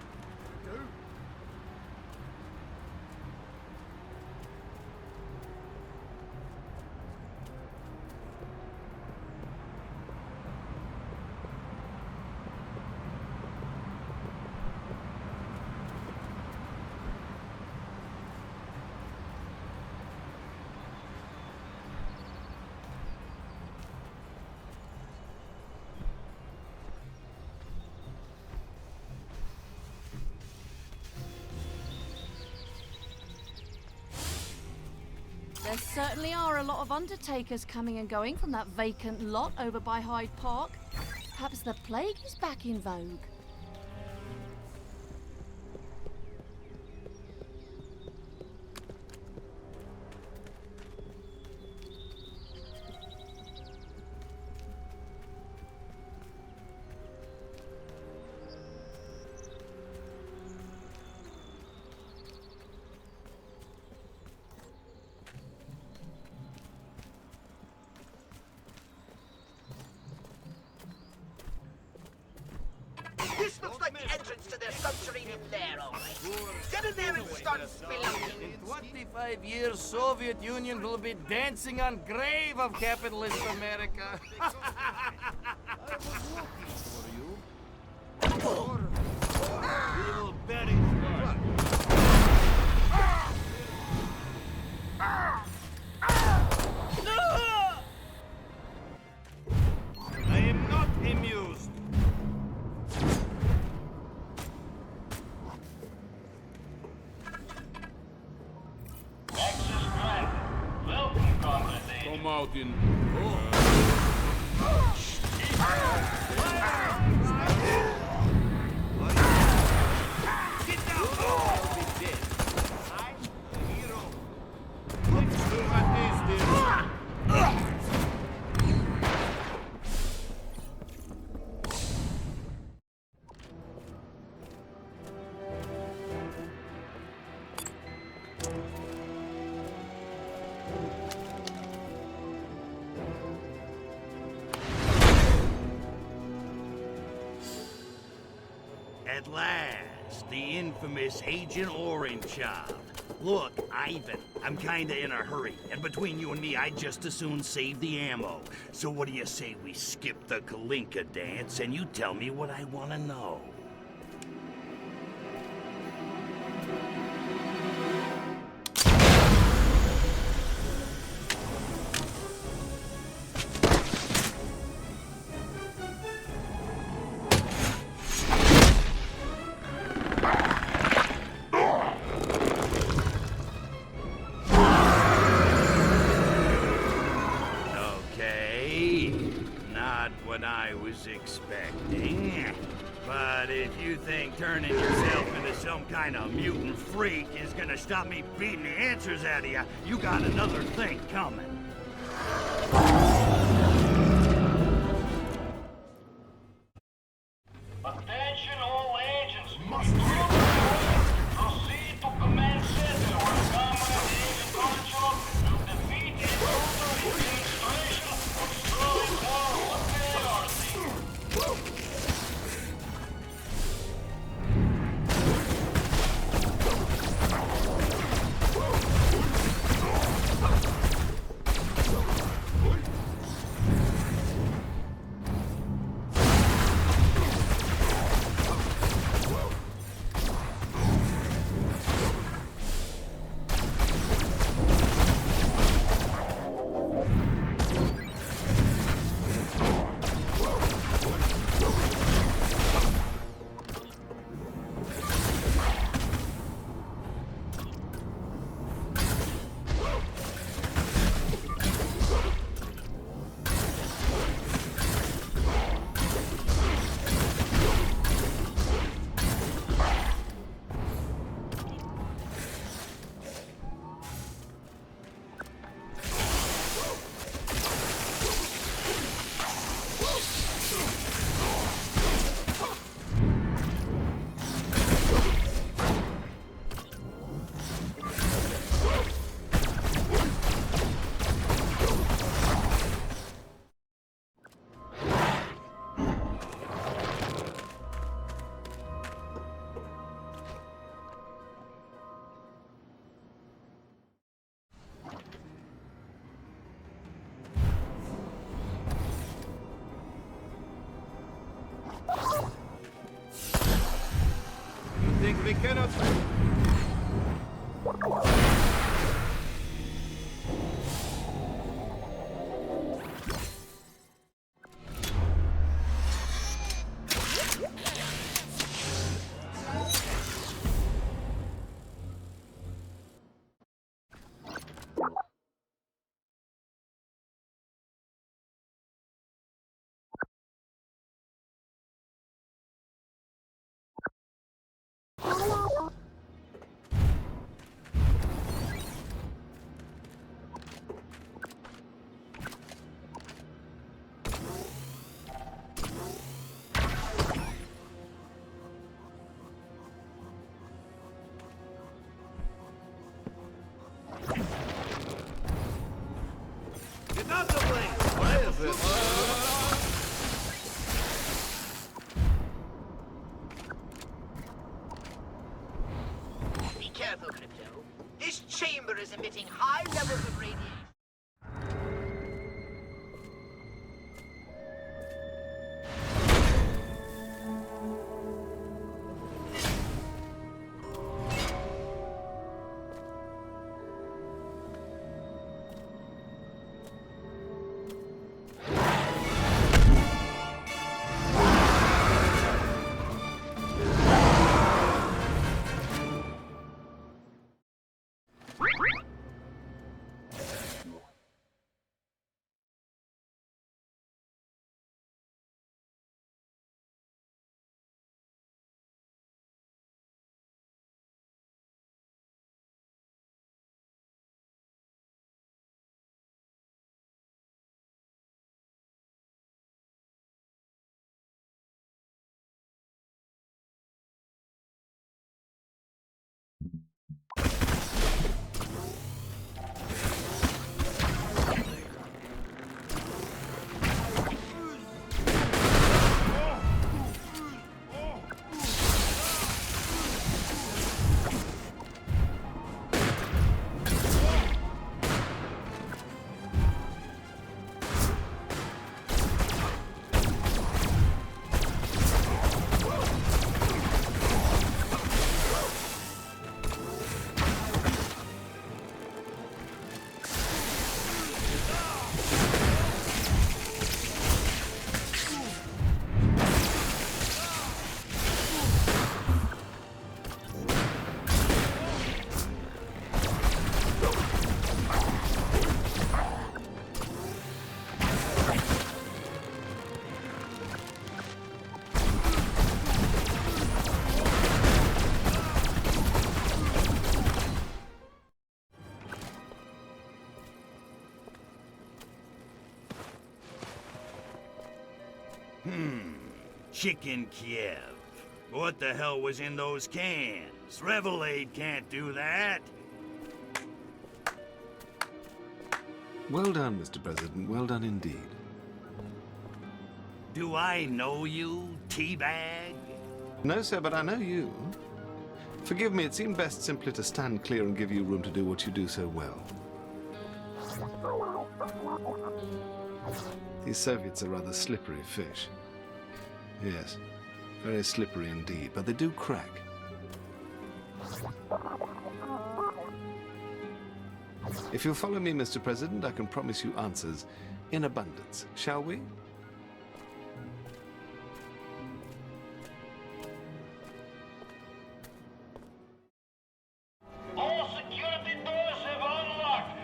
There certainly are a lot of undertakers coming and going from that vacant lot over by Hyde Park. Perhaps the plague is back in vogue. entrance to their subterranean lair, all right. Get in there and start spelunking. In 25 years, Soviet Union will be dancing on grave of capitalist America. Little Betty. I am not amused. Access granted. Welcome, Comrade. Come out in. Get down! I'll be dead. I'm the hero. Let's do what this is. At last, the infamous Agent Orange job. Look, Ivan, I'm kinda in a hurry, and between you and me, I'd just as soon save the ammo. So what do you say we skip the Kalinka dance and you tell me what I want to know? What I was expecting. But if you think turning yourself into some kind of mutant freak is gonna stop me beating the answers out of you, you got another thing coming. Attention all agents. Must proceed to command center where Comrade Agent Gorbachev will defeat the total administration of Soviet moral superiority. You think we cannot... Get out the place! Why is it? structures emitting high levels of radiation. Chicken Kiev. What the hell was in those cans? Revelade can't do that. Well done, Mr. President. Well done indeed. Do I know you, Teabag? No, sir, but I know you. Forgive me, it seemed best simply to stand clear and give you room to do what you do so well. These Soviets are rather slippery fish. Yes, very slippery indeed, but they do crack. If you'll follow me, Mr. President, I can promise you answers in abundance. Shall we? All security doors have unlocked.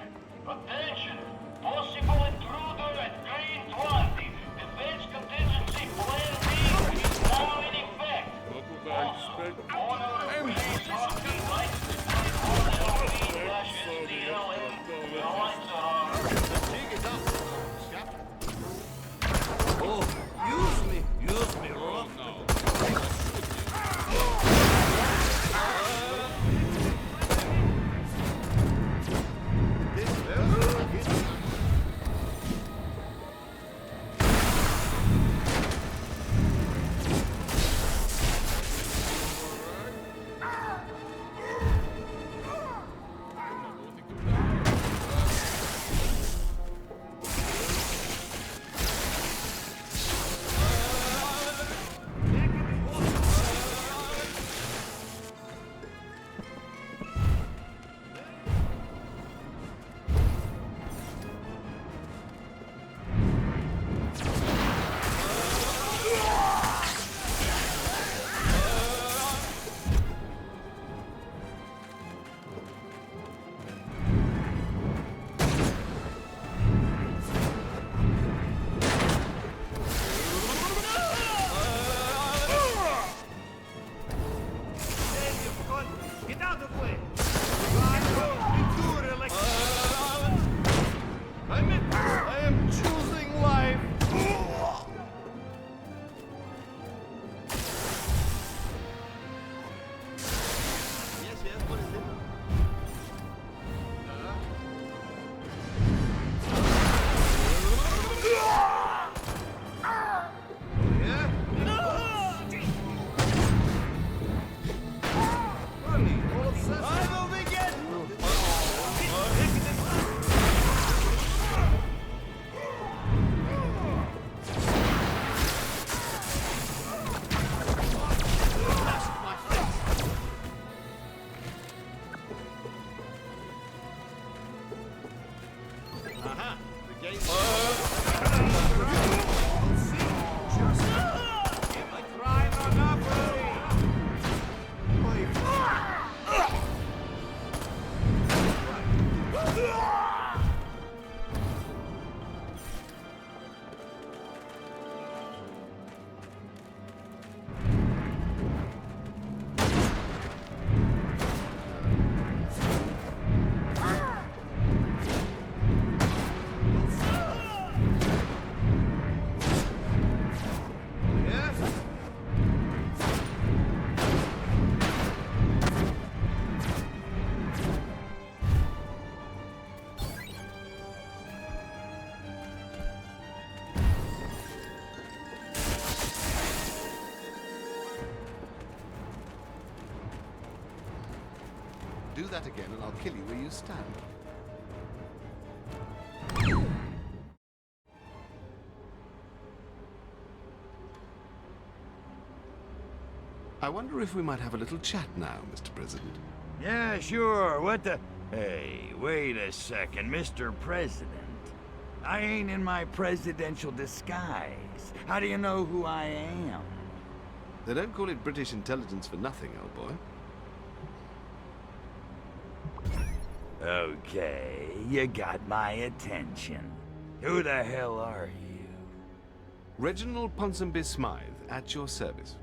Attention! Possible intruder at Green 20. Defense contingency plan B is now in effect. What would I expect? All our police hockey license /SDLM. The lights are on. Aha! The gate. Do that again and I'll kill you where you stand. I wonder if we might have a little chat now, Mr. President. Yeah, sure. What the... Hey, wait a second, Mr. President. I ain't in my presidential disguise. How do you know who I am? They don't call it British intelligence for nothing, old boy. Okay, you got my attention. Who the hell are you? Reginald Ponsonby Smythe, at your service.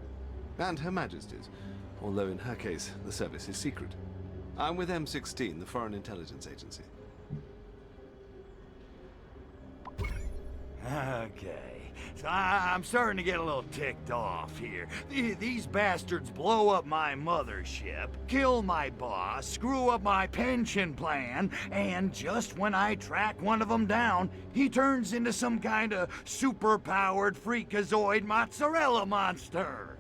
And Her Majesty's, although in her case, the service is secret. I'm with M16, the Foreign Intelligence Agency. Okay, so I'm starting to get a little ticked off here. These bastards blow up my mothership, kill my boss, screw up my pension plan, and just when I track one of them down, he turns into some kind of super-powered freakazoid mozzarella monster.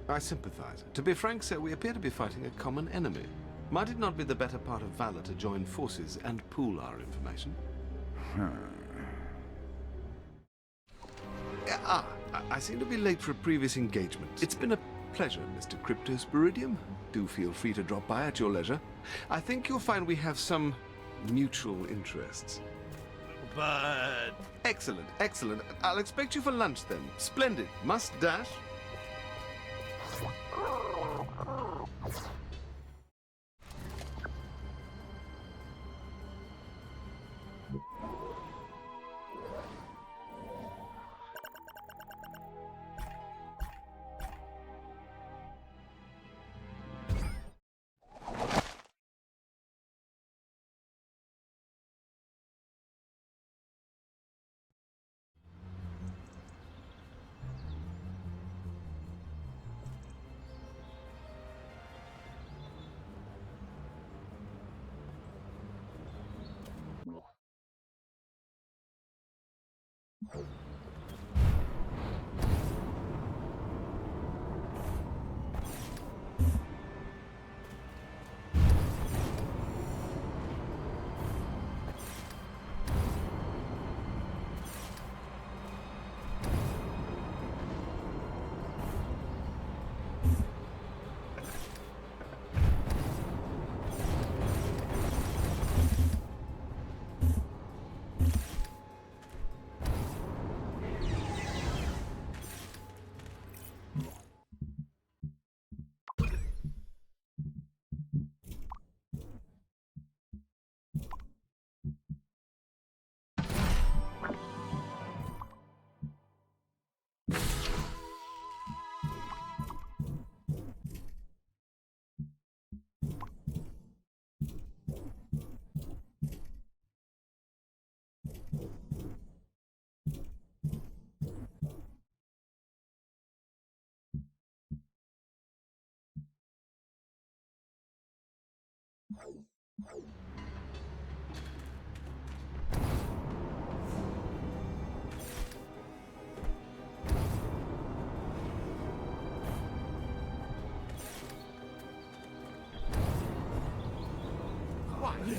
I sympathize. To be frank, sir, we appear to be fighting a common enemy. Might it not be the better part of valor to join forces and pool our information? I seem to be late for a previous engagement. It's been a pleasure, Mr. Cryptosporidium. Do feel free to drop by at your leisure. I think you'll find we have some mutual interests. But... Excellent, excellent. I'll expect you for lunch then. Splendid. Must dash.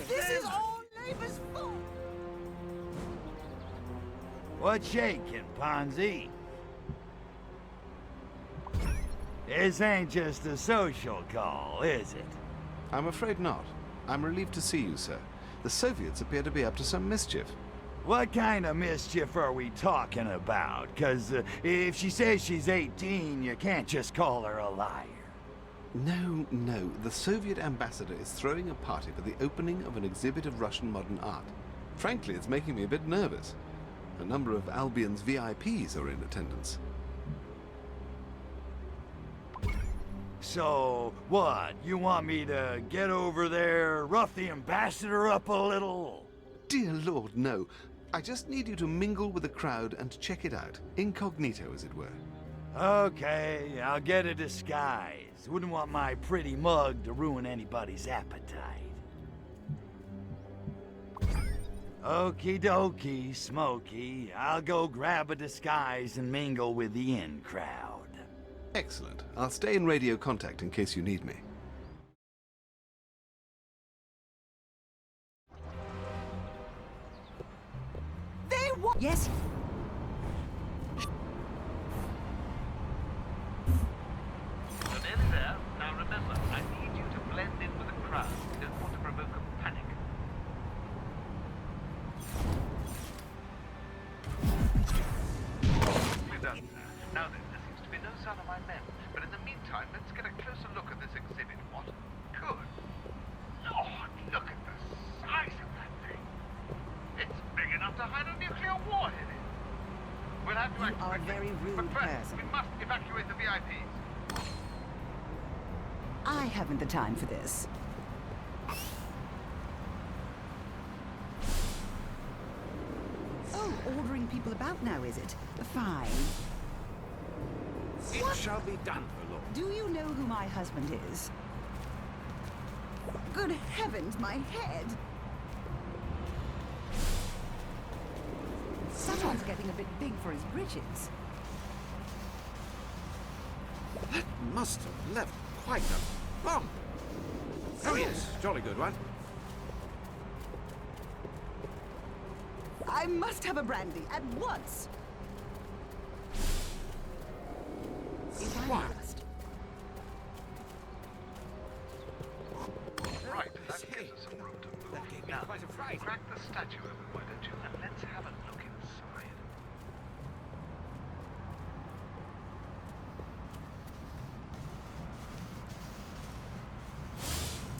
This is all Labour's fault! What's shaking, Ponzi? This ain't just a social call, is it? I'm afraid not. I'm relieved to see you, sir. The Soviets appear to be up to some mischief. What kind of mischief are we talking about? 'Cause if she says she's 18, you can't just call her a liar. No, no. The Soviet ambassador is throwing a party for the opening of an exhibit of Russian modern art. Frankly, it's making me a bit nervous. A number of Albion's VIPs are in attendance. So, what? You want me to get over there, rough the ambassador up a little? Dear Lord, no. I just need you to mingle with the crowd and check it out. Incognito, as it were. Okay, I'll get a disguise. Wouldn't want my pretty mug to ruin anybody's appetite. Okie dokie, Smokey. I'll go grab a disguise and mingle with the in crowd. Excellent. I'll stay in radio contact in case you need me. They want. Yes. You're nearly there. Now remember, I need you to blend in with the crowd. You don't want to provoke a panic. We're done, sir. Now then, there seems to be no sign of my men. But in the meantime, let's get a closer look at this exhibit. What? Good Lord, look at the size of that thing. It's big enough to hide a nuclear warhead in. We'll have to You are a very rude but first, person. we must evacuate the VIPs. I haven't the time for this. Oh, ordering people about now, is it? Fine. It shall be done, my lord. Do you know who my husband is? Good heavens, my head! Someone's getting a bit big for his britches. That must have left quite a bump. Oh yes, jolly good one. I must have a brandy at once. If I What? must. Right, that gives us some room to move. That gave me Now, quite a fright. crack the statue open, why don't you? And let's have a look inside.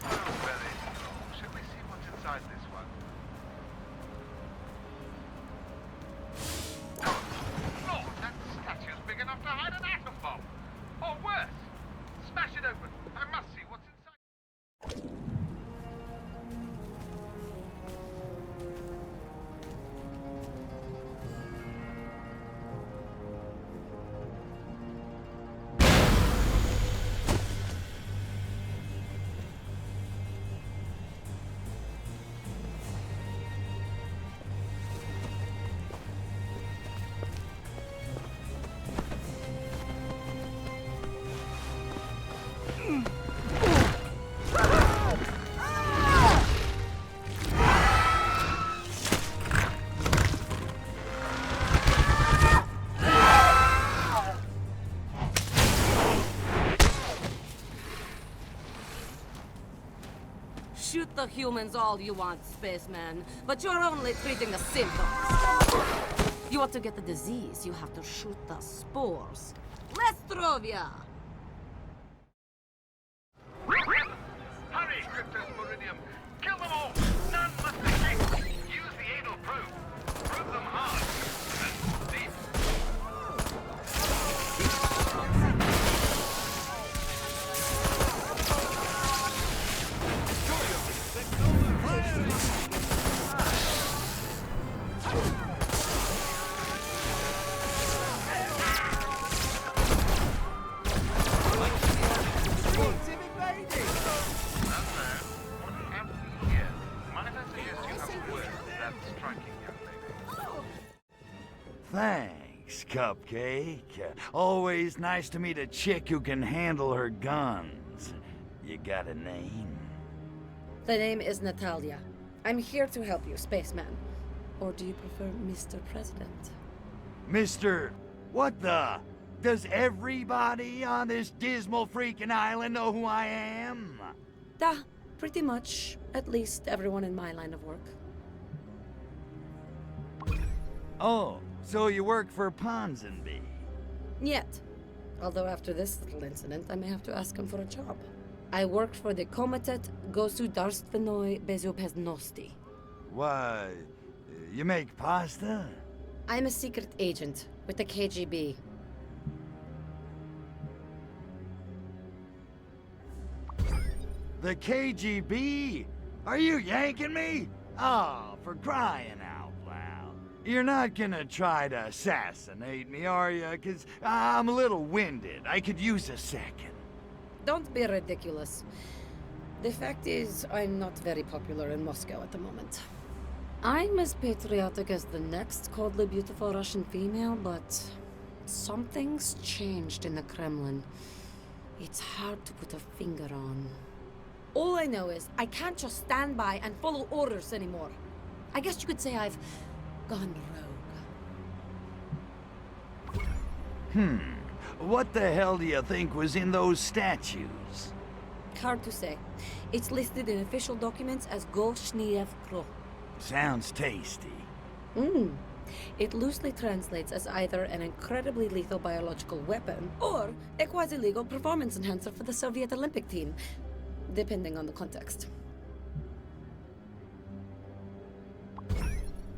Oh, very strong. Shall we see what's inside this one? Oh, Lord, that statue's big enough to hide an atom bomb. Or worse. Smash it open. I must see what's inside. Shoot the humans all you want, spaceman, but you're only treating the symptoms. You want to get the disease, you have to shoot the spores. Lestrovia! Hurry, Cryptosporidium! Kill them all! None must escape! Use the anal probe! Probe them hard! And deep! Thanks, Cupcake. Always nice to meet a chick who can handle her guns. You got a name? The name is Natalia. I'm here to help you, spaceman. Or do you prefer Mr. President? Mr. What the? Does everybody on this dismal freaking island know who I am? Pretty much. At least everyone in my line of work. Oh, so you work for Ponsonby? Yet. Although after this little incident, I may have to ask him for a job. I work for the Komitet Gosudarstvenoi Bezopeznosti. Why, you make pasta? I'm a secret agent with the KGB. The KGB? Are you yanking me? Oh, for crying out loud. You're not gonna try to assassinate me, are you? 'Cause I'm a little winded. I could use a second. Don't be ridiculous. The fact is, I'm not very popular in Moscow at the moment. I'm as patriotic as the next coldly beautiful Russian female, but something's changed in the Kremlin. It's hard to put a finger on. All I know is I can't just stand by and follow orders anymore. I guess you could say I've gone rogue. What the hell do you think was in those statues? Hard to say. It's listed in official documents as Golshniev Kro. Sounds tasty. It loosely translates as either an incredibly lethal biological weapon or a quasi-legal performance enhancer for the Soviet Olympic team, depending on the context.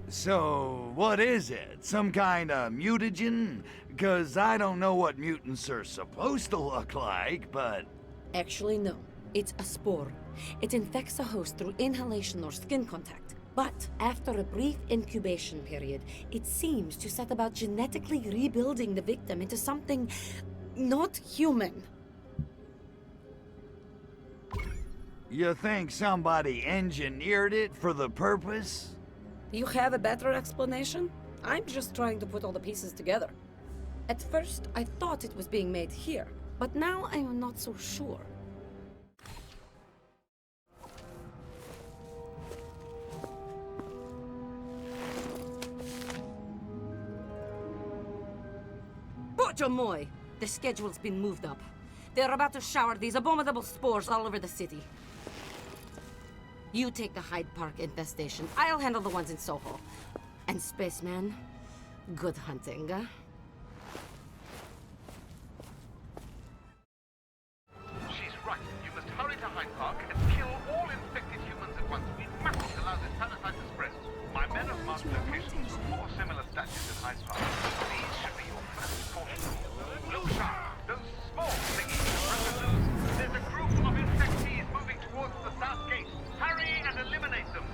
So, what is it? Some kind of mutagen? 'Cause I don't know what mutants are supposed to look like, but... Actually, no. It's a spore. It infects a host through inhalation or skin contact. But after a brief incubation period, it seems to set about genetically rebuilding the victim into something not human. You think somebody engineered it for the purpose? You have a better explanation? I'm just trying to put all the pieces together. At first, I thought it was being made here, but now I'm not so sure. Butcher Moy! The schedule's been moved up. They're about to shower these abominable spores all over the city. You take the Hyde Park infestation. I'll handle the ones in Soho. And Spaceman, good hunting, She's right. You must hurry to Hyde Park and kill all infected humans at once. We mustn't allow this parasite to spread. My men have marked locations for 4 similar statues in Hyde Park. These should be your first caution. Look sharp. Those small thingies in front of those. There's a group of infectees moving towards the south gate. Hurry and eliminate them.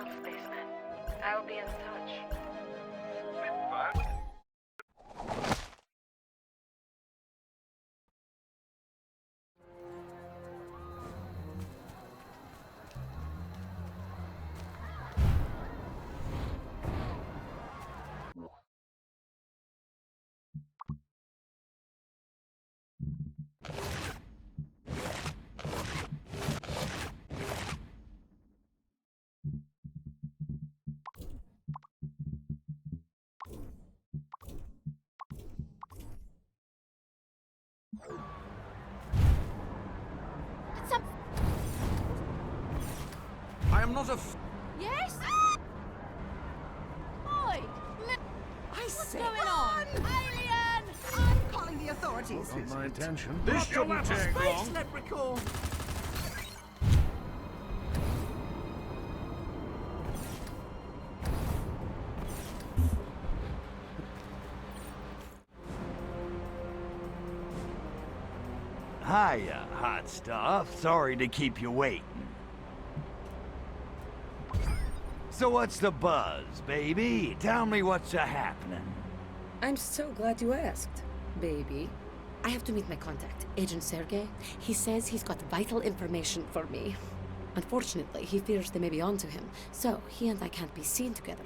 out, spaceman. I'll be in touch. I am not a Yes? Boy, what's going on? Alien! I'm calling the authorities. Got my attention. This shouldn't take long. Space leprechaun! Hiya, hot stuff. Sorry to keep you waiting. So what's the buzz, baby? Tell me what's happening. I'm so glad you asked, baby. I have to meet my contact, Agent Sergei. He says he's got vital information for me. Unfortunately, he fears they may be onto him, so he and I can't be seen together.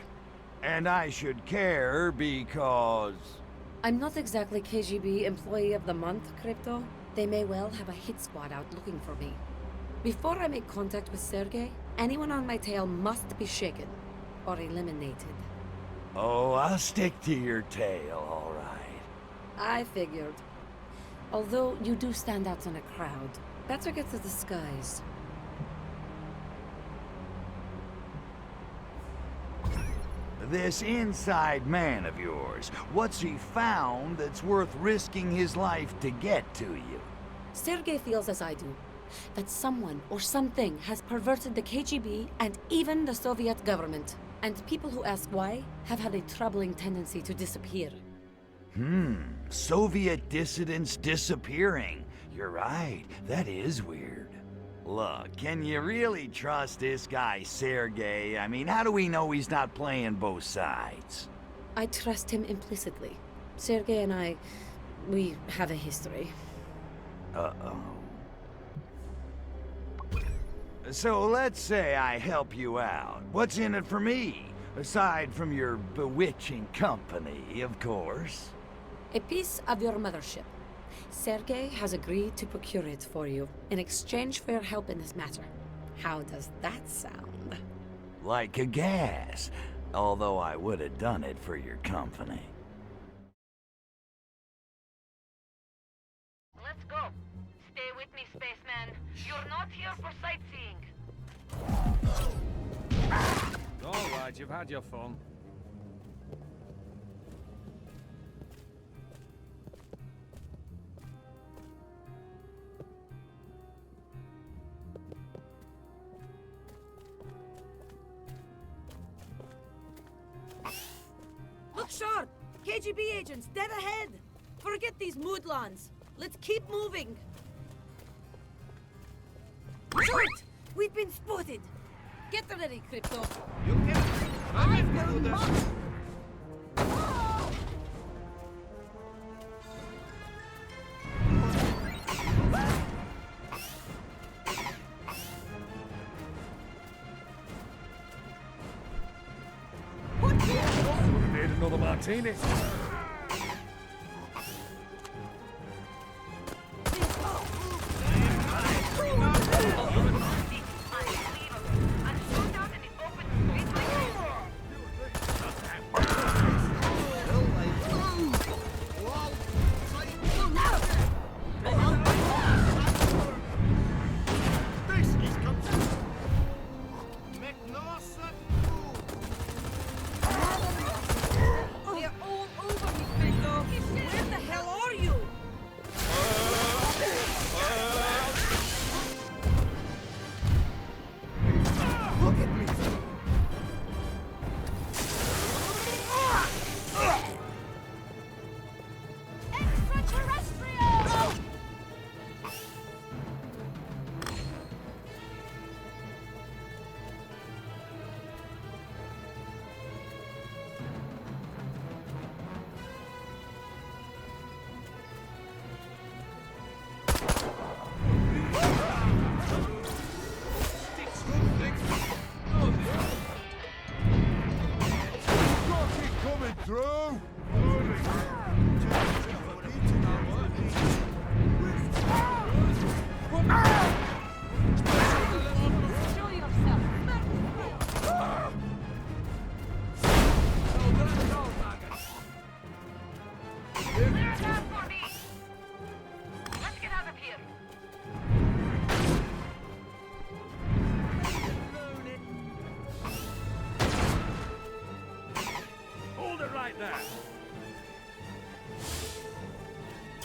And I should care because... I'm not exactly KGB Employee of the Month, Crypto. They may well have a hit squad out looking for me. Before I make contact with Sergei, anyone on my tail must be shaken or eliminated. Oh, I'll stick to your tail, all right. I figured. Although you do stand out in a crowd, better get to the skies. This inside man of yours, what's he found that's worth risking his life to get to you? Sergei feels as I do, that someone or something has perverted the KGB and even the Soviet government. And people who ask why have had a troubling tendency to disappear. Soviet dissidents disappearing. You're right, that is weird. Look, can you really trust this guy, Sergei? I mean, how do we know he's not playing both sides? I trust him implicitly. Sergei and I, we have a history. Uh-oh. So let's say I help you out. What's in it for me? Aside from your bewitching company, of course. A piece of your mothership. Sergei has agreed to procure it for you in exchange for your help in this matter. How does that sound? Like a gas. Although I would have done it for your company. Let's go. Stay with me, spaceman. You're not here for sightseeing. All right, you've had your fun. Look sharp! KGB agents, dead ahead! Forget these moodlons. Let's keep moving. Short! We've been spotted. Get ready, Crypto. You get it. I've got this. Need another martini. We're all over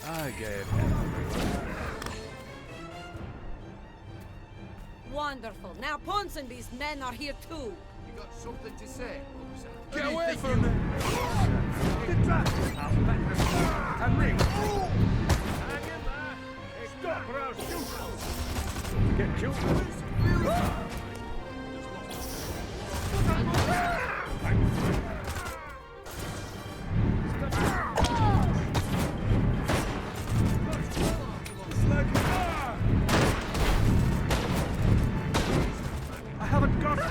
I gave Wonderful. Now Ponsonby's men are here too. You got something to say, officer? Get away from me! Get back! I'm back to and me! Hang in there! Stop or I'll shoot! Get killed! I haven't got it!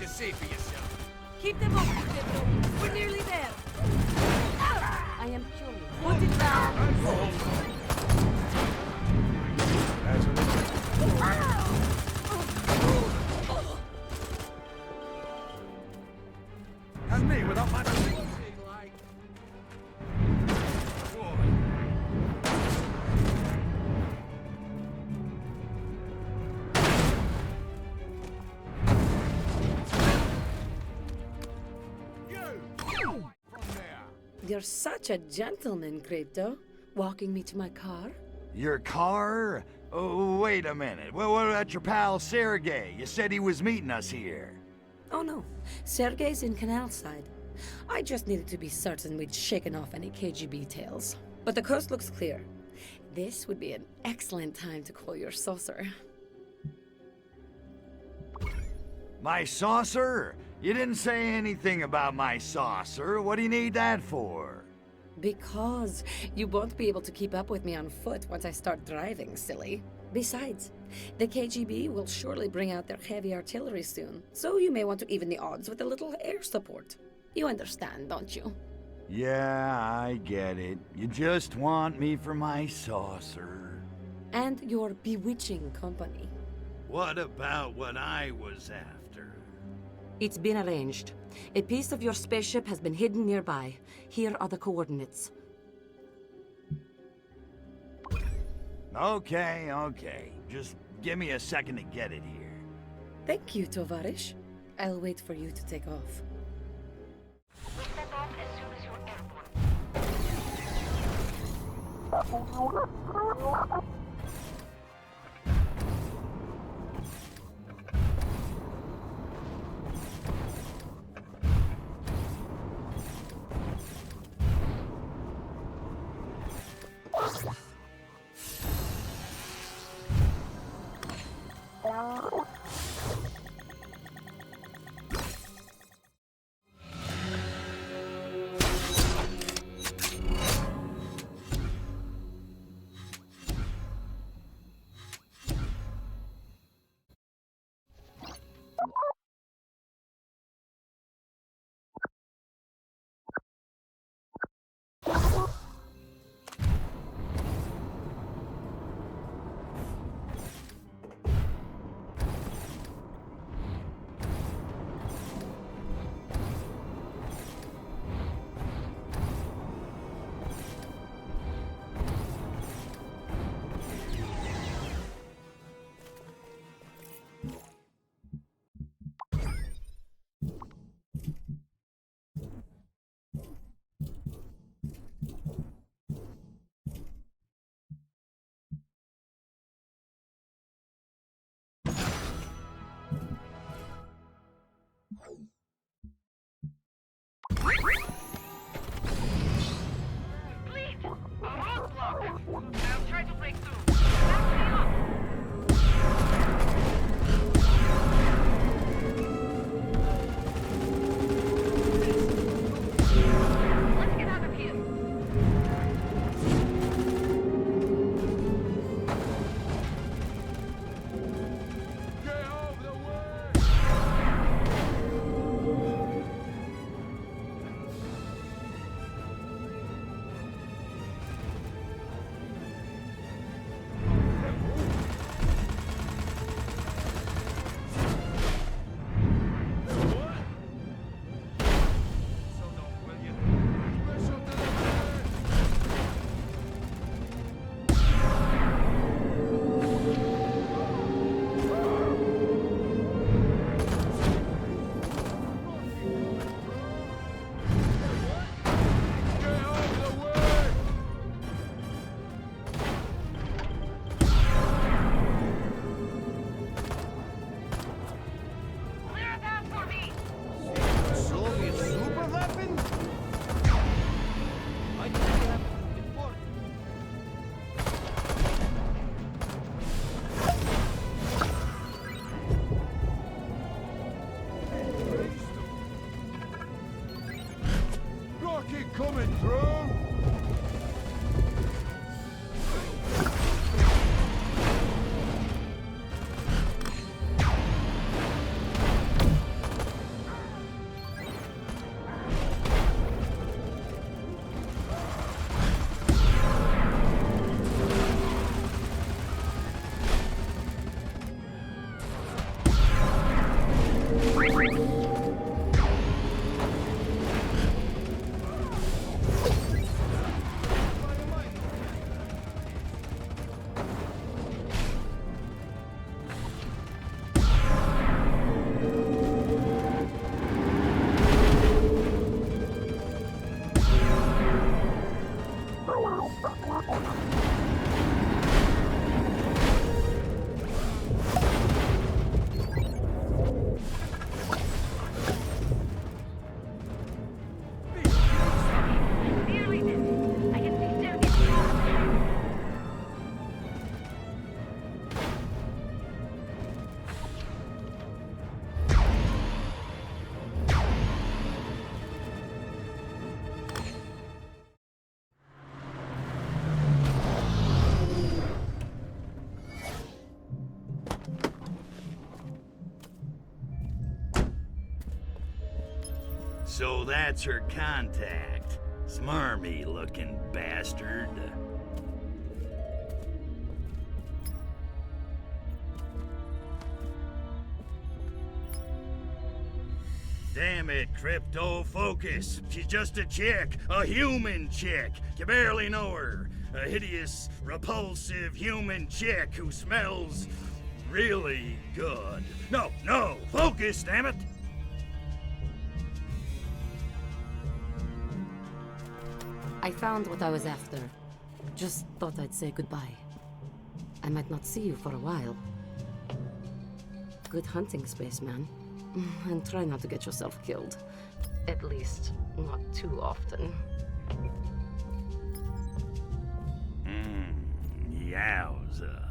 See for yourself. Keep them up, Crypto. We're nearly there. I am curious. Put it down. And me without my... You're such a gentleman, Crypto. Walking me to my car? Your car? Oh, wait a minute. Well, what about your pal Sergey? You said he was meeting us here. Oh no, Sergey's in Canal Side. I just needed to be certain we'd shaken off any KGB tales. But the coast looks clear. This would be an excellent time to call your saucer. My saucer? You didn't say anything about my saucer. What do you need that for? Because you won't be able to keep up with me on foot once I start driving, silly. Besides, the KGB will surely bring out their heavy artillery soon, so you may want to even the odds with a little air support. You understand, don't you? Yeah, I get it. You just want me for my saucer. And your bewitching company. What about what I was after? It's been arranged. A piece of your spaceship has been hidden nearby. Here are the coordinates. Okay. Just give me a second to get it here. Thank you, Tovarish. I'll wait for you to take off. We set off as soon as you're airborne. it coming through? So that's her contact. Smarmy looking bastard. Damn it, Crypto, focus. She's just a chick, a human chick. You barely know her. A hideous, repulsive human chick who smells really good. No, focus, damn it! I found what I was after. Just thought I'd say goodbye. I might not see you for a while. Good hunting, spaceman. And try not to get yourself killed. At least, not too often. Yowza.